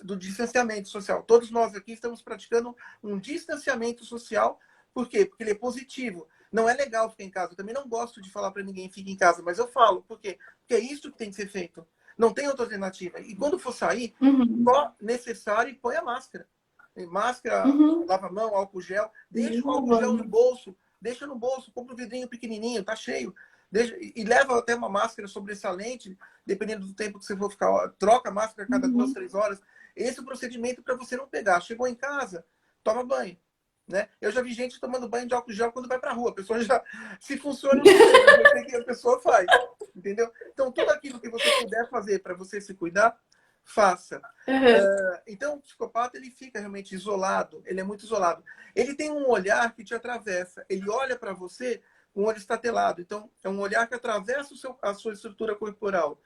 do distanciamento social. Todos nós aqui estamos praticando um distanciamento social. Por quê? Porque ele é positivo. Não é legal ficar em casa. Eu também não gosto de falar para ninguém fique em casa, mas eu falo. Por quê? Porque é isso que tem que ser feito. Não tem outra alternativa. E quando for sair, só necessário e põe a máscara. Máscara, lava a mão, álcool gel. Deixa o álcool gel no bolso. Deixa no bolso. Compra um vidrinho pequenininho, tá cheio. E leva até uma máscara sobressalente, dependendo do tempo que você for ficar. Troca a máscara a cada 2, 3 horas. Esse é o procedimento para você não pegar. Chegou em casa, toma banho. Né? Eu já vi gente tomando banho de álcool gel quando vai para a rua. A pessoa já, se funciona, não sei, mas eu sei que a pessoa faz. Entendeu? Então, tudo aquilo que você puder fazer para você se cuidar, faça. Então, o psicopata, ele fica realmente isolado. Ele é muito isolado. Ele tem um olhar que te atravessa. Ele olha para você com o olho estatelado. Então, é um olhar que atravessa a sua estrutura corporal.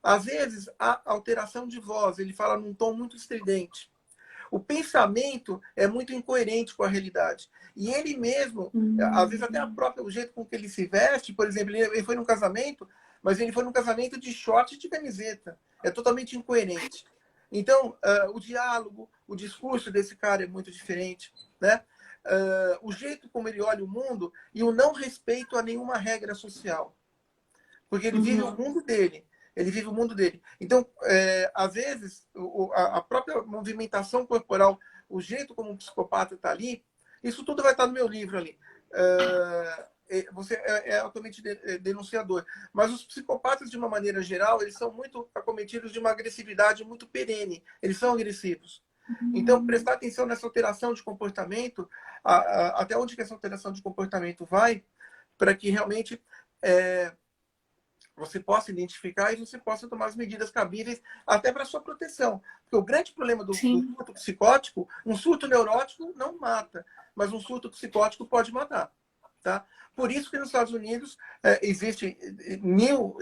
Às vezes, há alteração de voz. Ele fala num tom muito estridente. O pensamento é muito incoerente com a realidade. E ele mesmo, às vezes até o jeito com que ele se veste, por exemplo, ele foi num casamento, mas ele foi num casamento de short e de camiseta. É totalmente incoerente. Então, o diálogo, o discurso desse cara é muito diferente, né? O jeito como ele olha o mundo e o não respeito a nenhuma regra social. Porque ele vive o mundo dele. Ele vive o mundo dele. Então, às vezes, a própria movimentação corporal, o jeito como um psicopata está ali, isso tudo vai estar no meu livro ali. Você é altamente denunciador. Mas os psicopatas, de uma maneira geral, eles são muito acometidos de uma agressividade muito perene. Eles são agressivos. Então, prestar atenção nessa alteração de comportamento, até onde que essa alteração de comportamento vai, para que realmente você possa identificar e você possa tomar as medidas cabíveis até para sua proteção. Porque o grande problema do surto psicótico, um surto neurótico não mata, mas um surto psicótico pode matar. Tá? Por isso que nos Estados Unidos existem 1000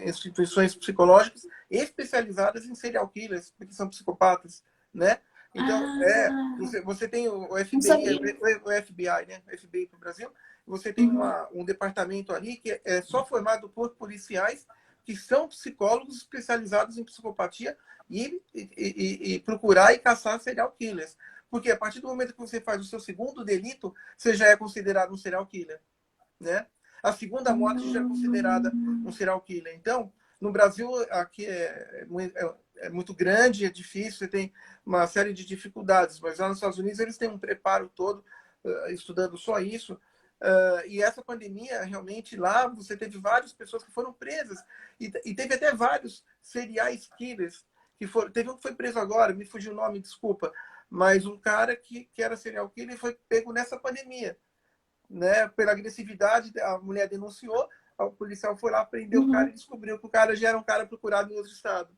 instituições psicológicas especializadas em serial killers, que são psicopatas, né? Então, você tem o FBI, o FBI, né? O FBI para o Brasil. Você tem um departamento ali que é só formado por policiais que são psicólogos especializados em psicopatia e procurar e caçar serial killers. Porque a partir do momento que você faz o seu segundo delito, você já é considerado um serial killer, né? A segunda morte já é considerada um serial killer. Então, no Brasil, aqui é muito grande, é difícil, você tem uma série de dificuldades, mas lá nos Estados Unidos eles têm um preparo todo, estudando só isso. E essa pandemia, realmente, lá você teve várias pessoas que foram presas e teve até vários serial killers que foram. Teve um que foi preso agora, me fugiu o nome, desculpa, mas um cara que era serial killer e foi pego nessa pandemia, né? Pela agressividade, a mulher denunciou, o policial foi lá, prendeu o cara e descobriu que o cara já era um cara procurado em outro estado.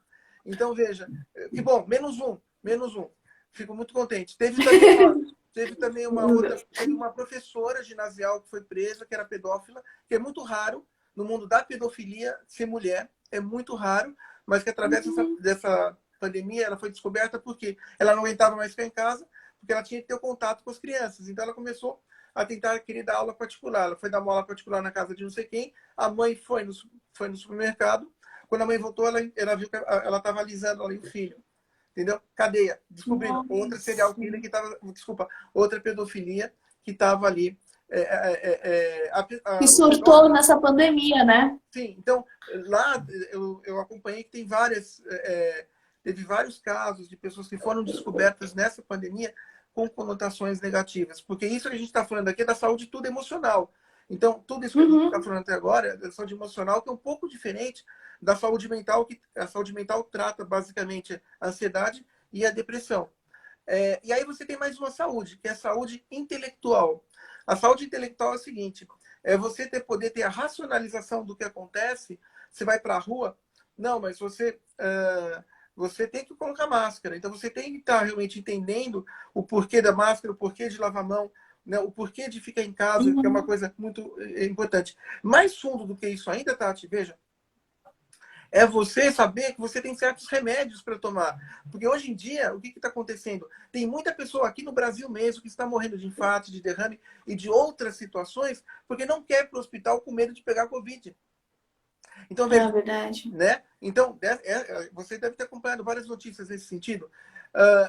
Então, veja, que bom, menos um. Fico muito contente. Teve também uma professora ginasial que foi presa, que era pedófila, que é muito raro no mundo da pedofilia ser mulher, é muito raro, mas que através dessa pandemia ela foi descoberta porque ela não aguentava mais ficar em casa, porque ela tinha que ter o contato com as crianças. Então ela começou a tentar querer dar aula particular. Ela foi dar uma aula particular na casa de não sei quem, a mãe foi no supermercado, quando a mãe voltou, ela viu que ela estava alisando ali o filho. Entendeu? Cadeia. Descobrindo outra serial killer que estava... Desculpa, outra pedofilia que estava ali. Que surtou nessa pandemia, né? Sim. Então, lá eu acompanhei que tem teve vários casos de pessoas que foram descobertas nessa pandemia com conotações negativas. Porque isso que a gente está falando aqui é da saúde tudo emocional. Então, tudo isso que a gente está falando até agora é da saúde emocional, que é um pouco diferente da saúde mental, que a saúde mental trata basicamente a ansiedade e a depressão. E aí você tem mais uma saúde, que é a saúde intelectual. A saúde intelectual é o seguinte, é você poder ter a racionalização do que acontece. Você vai para a rua, não, mas você tem que colocar máscara. Então você tem que estar realmente entendendo o porquê da máscara, o porquê de lavar a mão, né, o porquê de ficar em casa, que é uma coisa muito importante. Mais fundo do que isso ainda, Tati, veja, É você saber que você tem certos remédios para tomar. Porque hoje em dia, o que está acontecendo? Tem muita pessoa aqui no Brasil mesmo que está morrendo de infarto, de derrame e de outras situações, porque não quer ir para o hospital com medo de pegar Covid. Então, É veja, verdade. né? Então, você deve ter acompanhado várias notícias nesse sentido.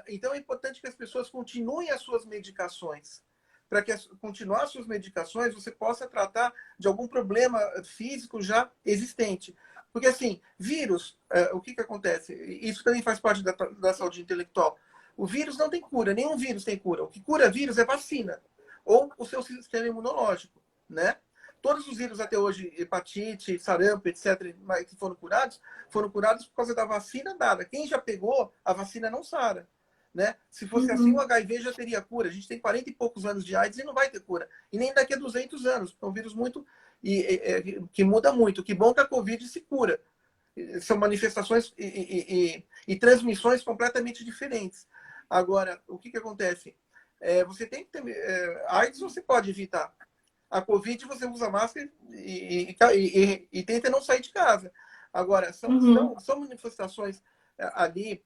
Então, é importante que as pessoas continuem as suas medicações. Para que continuar as suas medicações, você possa tratar de algum problema físico já existente. Porque, assim, vírus, o que acontece? Isso também faz parte da saúde intelectual. O vírus não tem cura, nenhum vírus tem cura. O que cura vírus é vacina ou o seu sistema imunológico, né? Todos os vírus até hoje, hepatite, sarampo, etc., que foram curados por causa da vacina dada. Quem já pegou, a vacina não sara. Né? Se fosse assim, o Uhum. HIV já teria cura. A gente tem 40 e poucos anos de AIDS e não vai ter cura. E nem daqui a 200 anos. É um vírus muito que muda muito. Que bom que a Covid se cura. São manifestações e transmissões completamente diferentes. Agora, o que acontece? Você tem que ter... AIDS você pode evitar. A Covid você usa máscara e tenta não sair de casa. Agora, Uhum. são manifestações ali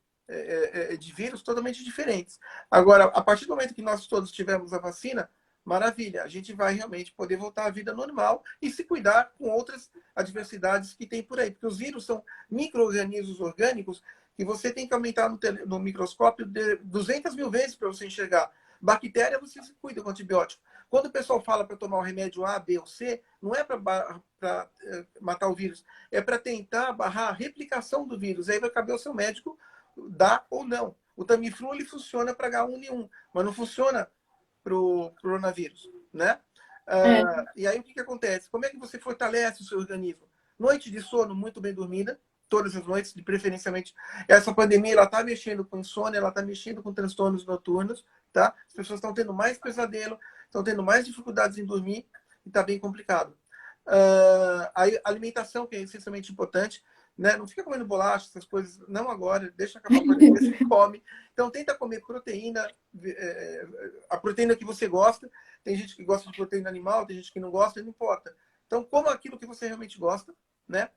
de vírus totalmente diferentes. Agora, a partir do momento que nós todos tivemos a vacina, maravilha, a gente vai realmente poder voltar à vida normal e se cuidar com outras adversidades que tem por aí. Porque os vírus são micro-organismos orgânicos que você tem que aumentar no microscópio de 200 mil vezes para você enxergar. Bactéria, você se cuida com antibiótico. Quando o pessoal fala para tomar o remédio A, B ou C, não é para matar o vírus, é para tentar barrar a replicação do vírus. Aí vai caber ao seu médico dar ou não. O Tamiflu ele funciona para H1N1, mas não funciona para o coronavírus, né? É. E aí o que acontece? Como é que você fortalece o seu organismo? Noite de sono muito bem dormida, todas as noites, de preferencialmente. Essa pandemia ela está mexendo com insônia, ela está mexendo com transtornos noturnos, tá? As pessoas estão tendo mais pesadelo, estão tendo mais dificuldades em dormir e está bem complicado. A alimentação, que é essencialmente importante, né? Não fica comendo bolacha, essas coisas, não agora, deixa acabar a pandemia, você come. Então, tenta comer proteína, a proteína que você gosta. Tem gente que gosta de proteína animal, tem gente que não gosta, não importa. Então, coma aquilo que você realmente gosta, né?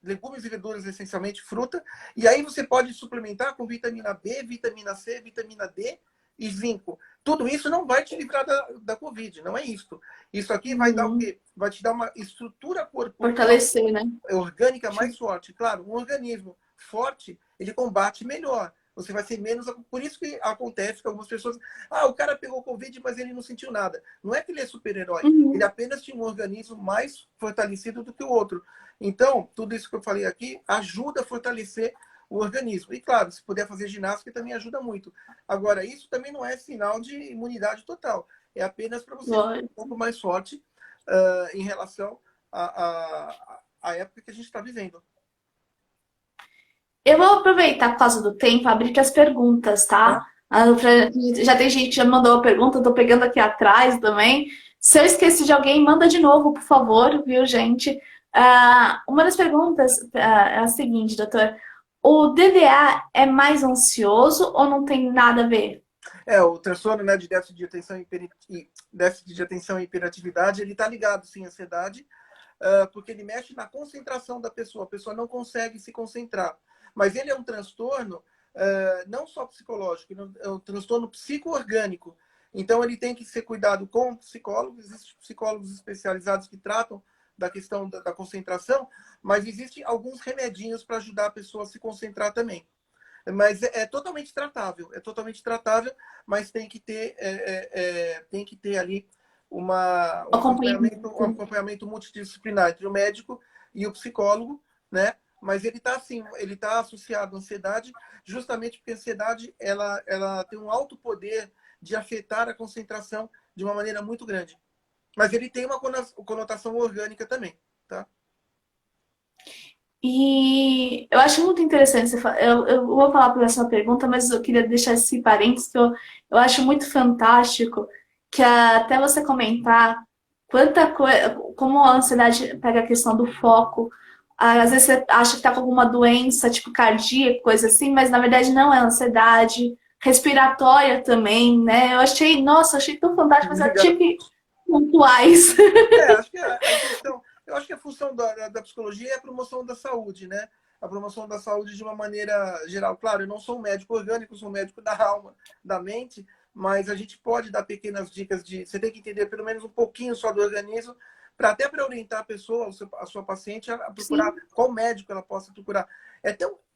Legumes e verduras, essencialmente fruta. E aí você pode suplementar com vitamina B, vitamina C, vitamina D e zinco. Tudo isso não vai te livrar da Covid, não é isso. Isso aqui vai dar o Uhum. quê? Vai te dar uma estrutura corporal Fortalecer, né? orgânica mais forte. Claro, um organismo forte, ele combate melhor. Você vai ser menos... Por isso que acontece que algumas pessoas... o cara pegou Covid, mas ele não sentiu nada. Não é que ele é super-herói. Ele Uhum. apenas tinha um organismo mais fortalecido do que o outro. Então, tudo isso que eu falei aqui ajuda a fortalecer o organismo. E, claro, se puder fazer ginástica, também ajuda muito. Agora, isso também não é sinal de imunidade total. É apenas para você ficar um Lógico. pouco mais forte em relação à época que a gente está vivendo. Eu vou aproveitar por causa do tempo, abrir aqui as perguntas, Tá? tá? Já tem gente que já mandou a pergunta, eu tô pegando aqui atrás também. Se eu esqueci de alguém, manda de novo, por favor, viu, gente? Uma das perguntas é a seguinte, doutor. O DDA é mais ansioso ou não tem nada a ver? O transtorno, né, de déficit de atenção e hiperatividade, ele está ligado, sim, à ansiedade, porque ele mexe na concentração da pessoa. A pessoa não consegue se concentrar. Mas ele é um transtorno não só psicológico, é um transtorno psico-orgânico. Então, ele tem que ser cuidado com psicólogos. Existem psicólogos especializados que tratam da questão da concentração, mas existem alguns remedinhos para ajudar a pessoa a se concentrar também. Mas é totalmente tratável, mas tem que ter ali um Acompanhamento. acompanhamento multidisciplinar entre o médico e o psicólogo, né? Mas ele está assim, ele está associado à ansiedade, justamente porque a ansiedade ela tem um alto poder de afetar a concentração de uma maneira muito grande. Mas ele tem uma conotação orgânica também, tá? E eu acho muito interessante, eu vou falar por essa pergunta, mas eu queria deixar esse parênteses que eu acho muito fantástico, que até você comentar quanta coisa, como a ansiedade pega a questão do foco, às vezes você acha que está com alguma doença, tipo cardíaca, coisa assim, mas na verdade não é ansiedade, respiratória também, né? Eu achei, nossa, achei tão fantástico, mas eu Obrigado. tive pontuais. Acho que a questão. eu acho que a função da psicologia é a promoção da saúde, né? A promoção da saúde de uma maneira geral. Claro, eu não sou um médico orgânico, sou um médico da alma, da mente, mas a gente pode dar pequenas dicas de... Você tem que entender pelo menos um pouquinho só do organismo, até para orientar a pessoa, a sua paciente, a procurar Sim. qual médico ela possa procurar.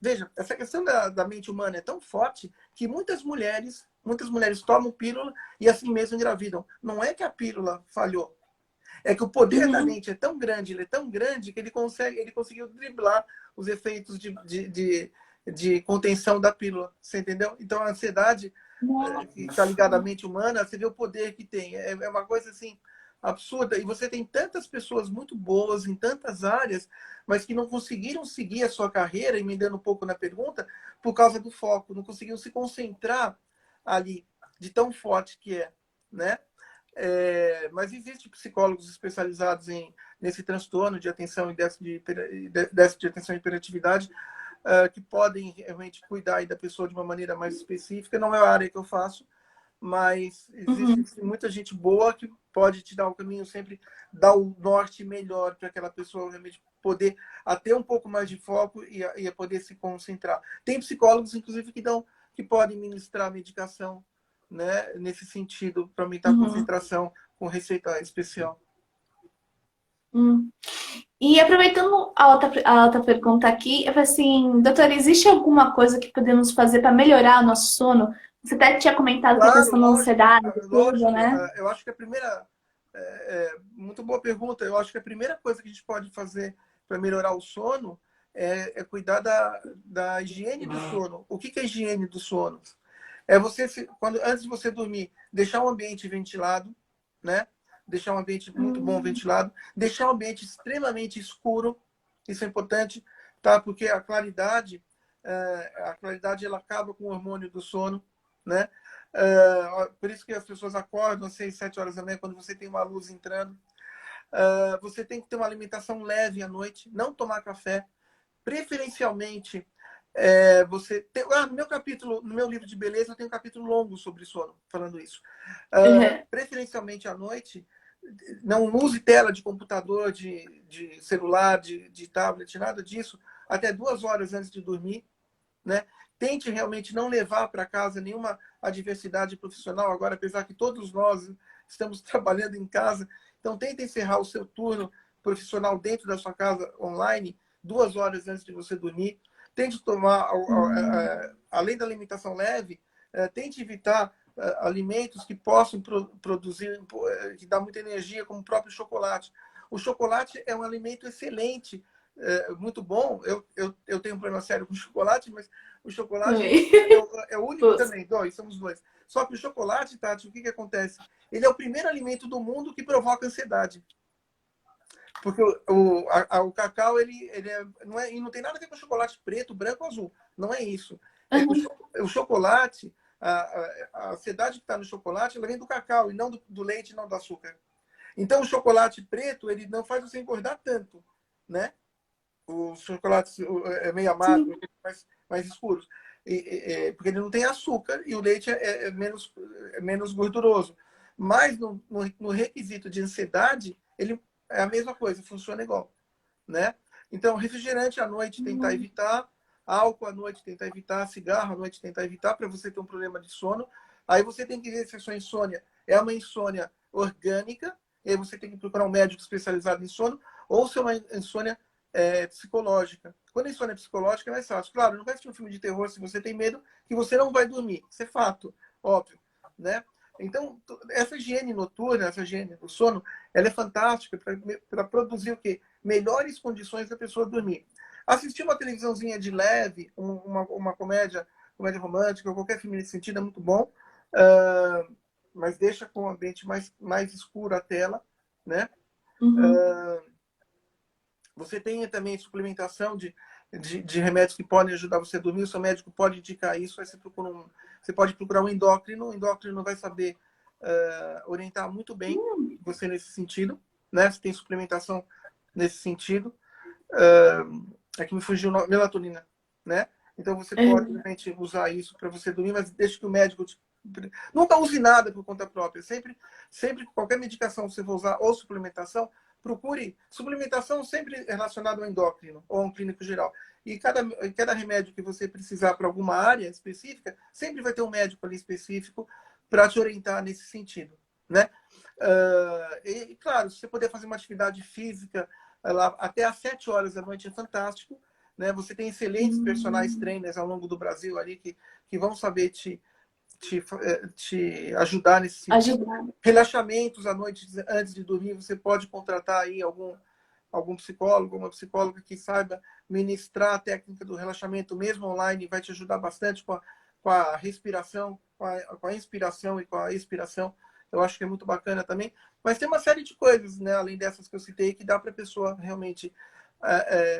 Veja, essa questão da mente humana é tão forte que muitas mulheres tomam pílula e assim mesmo engravidam. Não é que a pílula falhou, é que o poder da Uhum. mente é tão grande, ele é tão grande que ele conseguiu driblar os efeitos de contenção da pílula. Você entendeu? Então a ansiedade que está ligada à Nossa. mente humana, você vê o poder que tem. É uma coisa assim absurda. E você tem tantas pessoas muito boas em tantas áreas, mas que não conseguiram seguir a sua carreira, emendando um pouco na pergunta, por causa do foco, não conseguiram se concentrar ali, de tão forte que é, né? Mas existem psicólogos especializados nesse transtorno de atenção e déficit de atenção e hiperatividade, que podem realmente cuidar aí da pessoa de uma maneira mais específica. Não é a área que eu faço, mas existe Uhum. sim, muita gente boa que pode te dar o caminho, sempre dar o norte melhor para aquela pessoa realmente poder a ter um pouco mais de foco e a poder se concentrar. Tem psicólogos, inclusive, que podem ministrar medicação, né, nesse sentido, para aumentar a Uhum. concentração com receita especial. Uhum. E aproveitando a outra pergunta aqui, eu falei assim, doutor, existe alguma coisa que podemos fazer para melhorar o nosso sono? Você até tinha comentado que a Claro, questão da lógico, ansiedade e tudo, lógico. né? Eu acho que a primeira. Muito boa pergunta. Eu acho que a primeira coisa que a gente pode fazer para melhorar o sono é cuidar da higiene do sono. O que é higiene do sono? É você, antes de você dormir, deixar o ambiente ventilado, né? Deixar um ambiente muito bom Hum, ventilado, deixar um ambiente extremamente escuro, isso é importante, tá? Porque a claridade ela acaba com o hormônio do sono, né? Por isso que as pessoas acordam às 6, 7 horas da manhã, quando você tem uma luz entrando. Você tem que ter uma alimentação leve à noite, não tomar café, preferencialmente você tem, no meu livro de beleza, eu tenho um capítulo longo sobre sono, falando isso. uhum. Preferencialmente à noite, não use tela de computador, de celular, de tablet, nada disso, até 2 horas antes de dormir, né? Tente realmente não levar para casa nenhuma adversidade profissional agora, apesar que todos nós estamos trabalhando em casa. Então, tente encerrar o seu turno profissional dentro da sua casa online 2 horas antes de você dormir. Tente tomar, além da alimentação leve, tente evitar alimentos que possam produzir, que dá muita energia, como o próprio chocolate. O chocolate é um alimento excelente, muito bom. Eu tenho um problema sério com chocolate, mas o chocolate Também. é o único Putz. também. Somos dois. Só que o chocolate, Tati, o que acontece? Ele é o primeiro alimento do mundo que provoca ansiedade. Porque o cacau, não e não tem nada a ver com chocolate preto, branco ou azul. Não é isso. É que Uhum. o chocolate, a ansiedade que está no chocolate, ela vem do cacau e não do leite, não do açúcar. Então, o chocolate preto, ele não faz você engordar tanto, né? Os chocolates meio amargos, Sim. mais escuros. Porque ele não tem açúcar e o leite é menos gorduroso. Mas no requisito de ansiedade, ele é a mesma coisa, funciona igual, né? Então, refrigerante à noite tentar Hum, evitar, álcool à noite tentar evitar, cigarro à noite tentar evitar para você ter um problema de sono. Aí você tem que ver se a sua insônia é uma insônia orgânica, e aí você tem que procurar um médico especializado em sono, ou se é uma insônia psicológica. Quando a insônia é psicológica, é mais fácil. Claro, não vai assistir um filme de terror se você tem medo que você não vai dormir. Isso é fato, óbvio, né? Então, essa higiene noturna, essa higiene do sono, ela é fantástica para produzir o quê? Melhores condições da pessoa dormir. Assistir uma televisãozinha de leve, uma comédia romântica, ou qualquer filme nesse sentido é muito bom, mas deixa com o ambiente mais escuro a tela, né? uhum. Você tem também suplementação de remédios que podem ajudar você a dormir. O seu médico pode indicar isso. Aí você pode procurar um endócrino. O endócrino vai saber orientar muito bem você nesse sentido. Né? Você tem suplementação nesse sentido. Aqui me fugiu melatonina. Né? Então você pode Uhum. realmente usar isso para você dormir, mas deixe que o médico nunca use nada por conta própria. Sempre qualquer medicação que você for usar ou suplementação, procure suplementação sempre relacionada ao endócrino ou a um clínico geral. E cada remédio que você precisar para alguma área específica, sempre vai ter um médico ali específico para te orientar nesse sentido, né? E, claro, se você puder fazer uma atividade física lá, até às 7 horas da noite é fantástico, né? Você tem excelentes personagens trainers ao longo do Brasil ali que vão saber te ajudar nesse sentido. Ajudar. Relaxamentos à noite antes de dormir, você pode contratar aí algum psicólogo, uma psicóloga que saiba ministrar a técnica do relaxamento, mesmo online, vai te ajudar bastante com a respiração, com a inspiração e com a expiração. Eu acho que é muito bacana também. Mas tem uma série de coisas, né, além dessas que eu citei, que dá para a pessoa realmente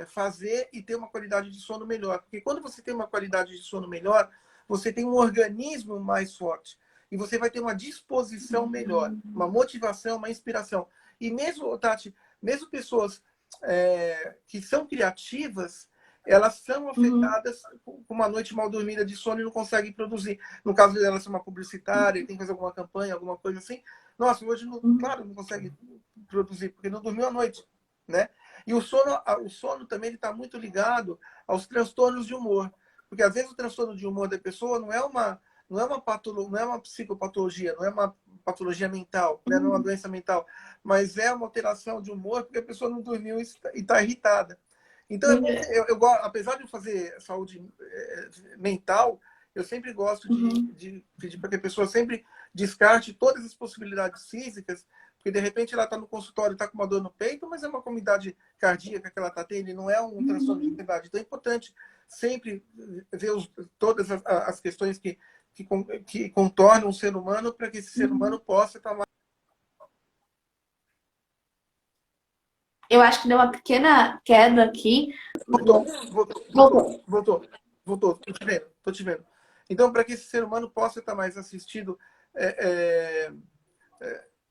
fazer e ter uma qualidade de sono melhor. Porque quando você tem uma qualidade de sono melhor, você tem um organismo mais forte. E você vai ter uma disposição melhor, uma motivação, uma inspiração. E mesmo, Tati, mesmo pessoas que são criativas, elas são afetadas com uma noite mal dormida de sono e não conseguem produzir. No caso dela ser uma publicitária, tem que fazer alguma campanha, alguma coisa assim. Nossa, hoje, claro, não consegue produzir, porque não dormiu à noite, né? E o sono também está muito ligado aos transtornos de humor. Porque às vezes o transtorno de humor da pessoa não é uma psicopatologia, não é uma patologia mental, né? Não é uma doença mental, mas é uma alteração de humor porque a pessoa não dormiu e está irritada. Então, apesar de fazer saúde mental, eu sempre gosto de pedir para que a pessoa sempre descarte todas as possibilidades físicas, porque de repente ela está no consultório e está com uma dor no peito, mas é uma comorbidade cardíaca que ela está tendo, e não é um transtorno de ansiedade. Então é importante sempre ver todas as questões que contornam o ser humano para que esse ser humano possa estar mais... Eu acho que deu uma pequena queda aqui. Voltou. Tô te vendo. Então, para que esse ser humano possa estar mais assistido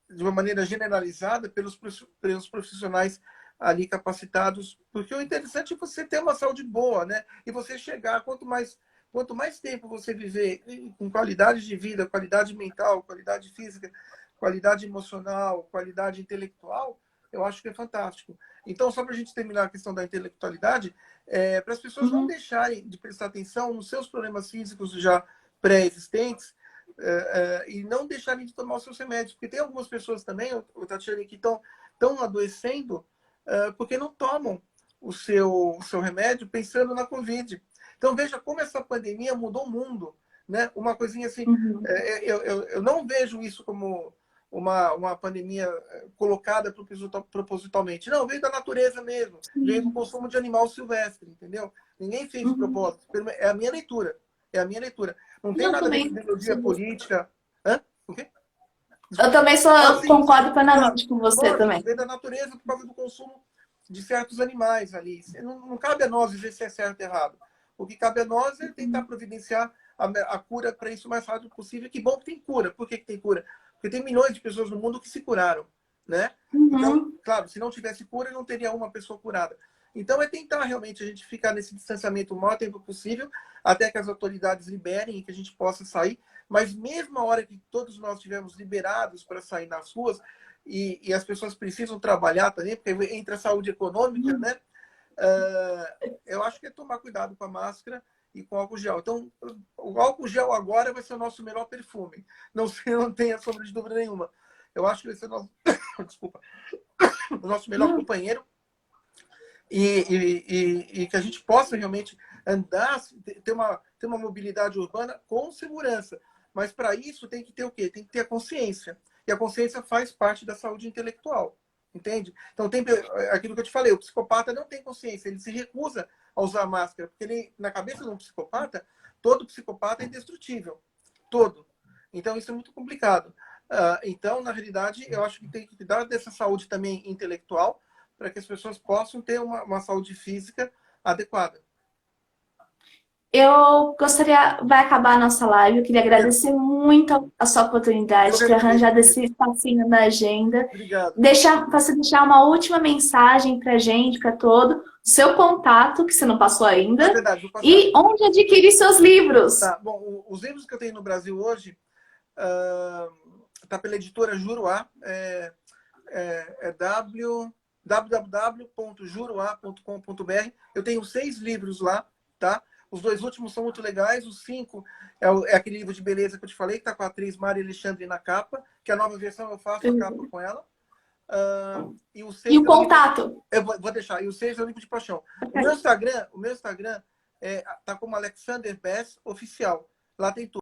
de uma maneira generalizada pelos profissionais ali capacitados, porque o interessante é você ter uma saúde boa, né? E você chegar, quanto mais tempo você viver com qualidade de vida, qualidade mental, qualidade física, qualidade emocional, qualidade intelectual, eu acho que é fantástico. Então, só para a gente terminar a questão da intelectualidade, para as pessoas não deixarem de prestar atenção nos seus problemas físicos já pré-existentes, e não deixarem de tomar os seus remédios. Porque tem algumas pessoas também, Tatiane, que estão adoecendo porque não tomam o seu remédio pensando na Covid. Então, veja como essa pandemia mudou o mundo, né? Uma coisinha assim, eu não vejo isso como uma pandemia colocada propositalmente. Não, veio da natureza mesmo. Veio do consumo de animal silvestre, entendeu? Ninguém fez de propósito. É a minha leitura. Não tem nada a ver com ideologia política. Hã? O quê? Eu também concordo plenamente com você também. Veio da natureza por causa do consumo de certos animais ali. Não cabe a nós dizer se é certo ou errado. O que cabe a nós é tentar providenciar a cura para isso o mais rápido possível. Que bom que tem cura. Por que tem cura? Porque tem milhões de pessoas no mundo que se curaram, né? Então, claro, se não tivesse cura, não teria uma pessoa curada. Então, é tentar realmente a gente ficar nesse distanciamento o maior tempo possível, até que as autoridades liberem e que a gente possa sair. Mas mesmo a hora que todos nós estivermos liberados para sair nas ruas, e as pessoas precisam trabalhar também, porque entra a saúde econômica, né? Eu acho que é tomar cuidado com a máscara e com o álcool gel. Então, o álcool gel agora vai ser o nosso melhor perfume. Não tenha sombra de dúvida nenhuma. Eu acho que vai ser o nosso, desculpa, o nosso melhor companheiro e que a gente possa realmente andar, ter uma mobilidade urbana com segurança. Mas para isso tem que ter o quê? Tem que ter a consciência. E a consciência faz parte da saúde intelectual. Entende? Então, tem aquilo que eu te falei, o psicopata não tem consciência, ele se recusa a usar máscara, porque na cabeça de um psicopata, todo psicopata é indestrutível. Todo. Então, isso é muito complicado. Então, na realidade, eu acho que tem que cuidar dessa saúde também intelectual, para que as pessoas possam ter uma saúde física adequada. Eu gostaria, vai acabar a nossa live, eu queria agradecer muito a sua oportunidade de ter arranjado esse espacinho na agenda. Obrigado. Você deixar uma última mensagem para a gente, para todo, seu contato, que você não passou ainda, verdade, vou passar. E onde adquirir seus livros. Tá, bom, os livros que eu tenho no Brasil hoje, tá pela editora Juruá, www.juruá.com.br. Eu tenho 6 livros lá, tá? Os 2 últimos são muito legais. Os 5 é aquele livro de beleza que eu te falei, que está com a atriz Maria Alexandre na capa, que a nova versão eu faço a capa com ela. E o 6 E o contato? Eu vou deixar. E o 6 é o livro de paixão. O meu Instagram tá como Alexander Bess Oficial. Lá tem tudo.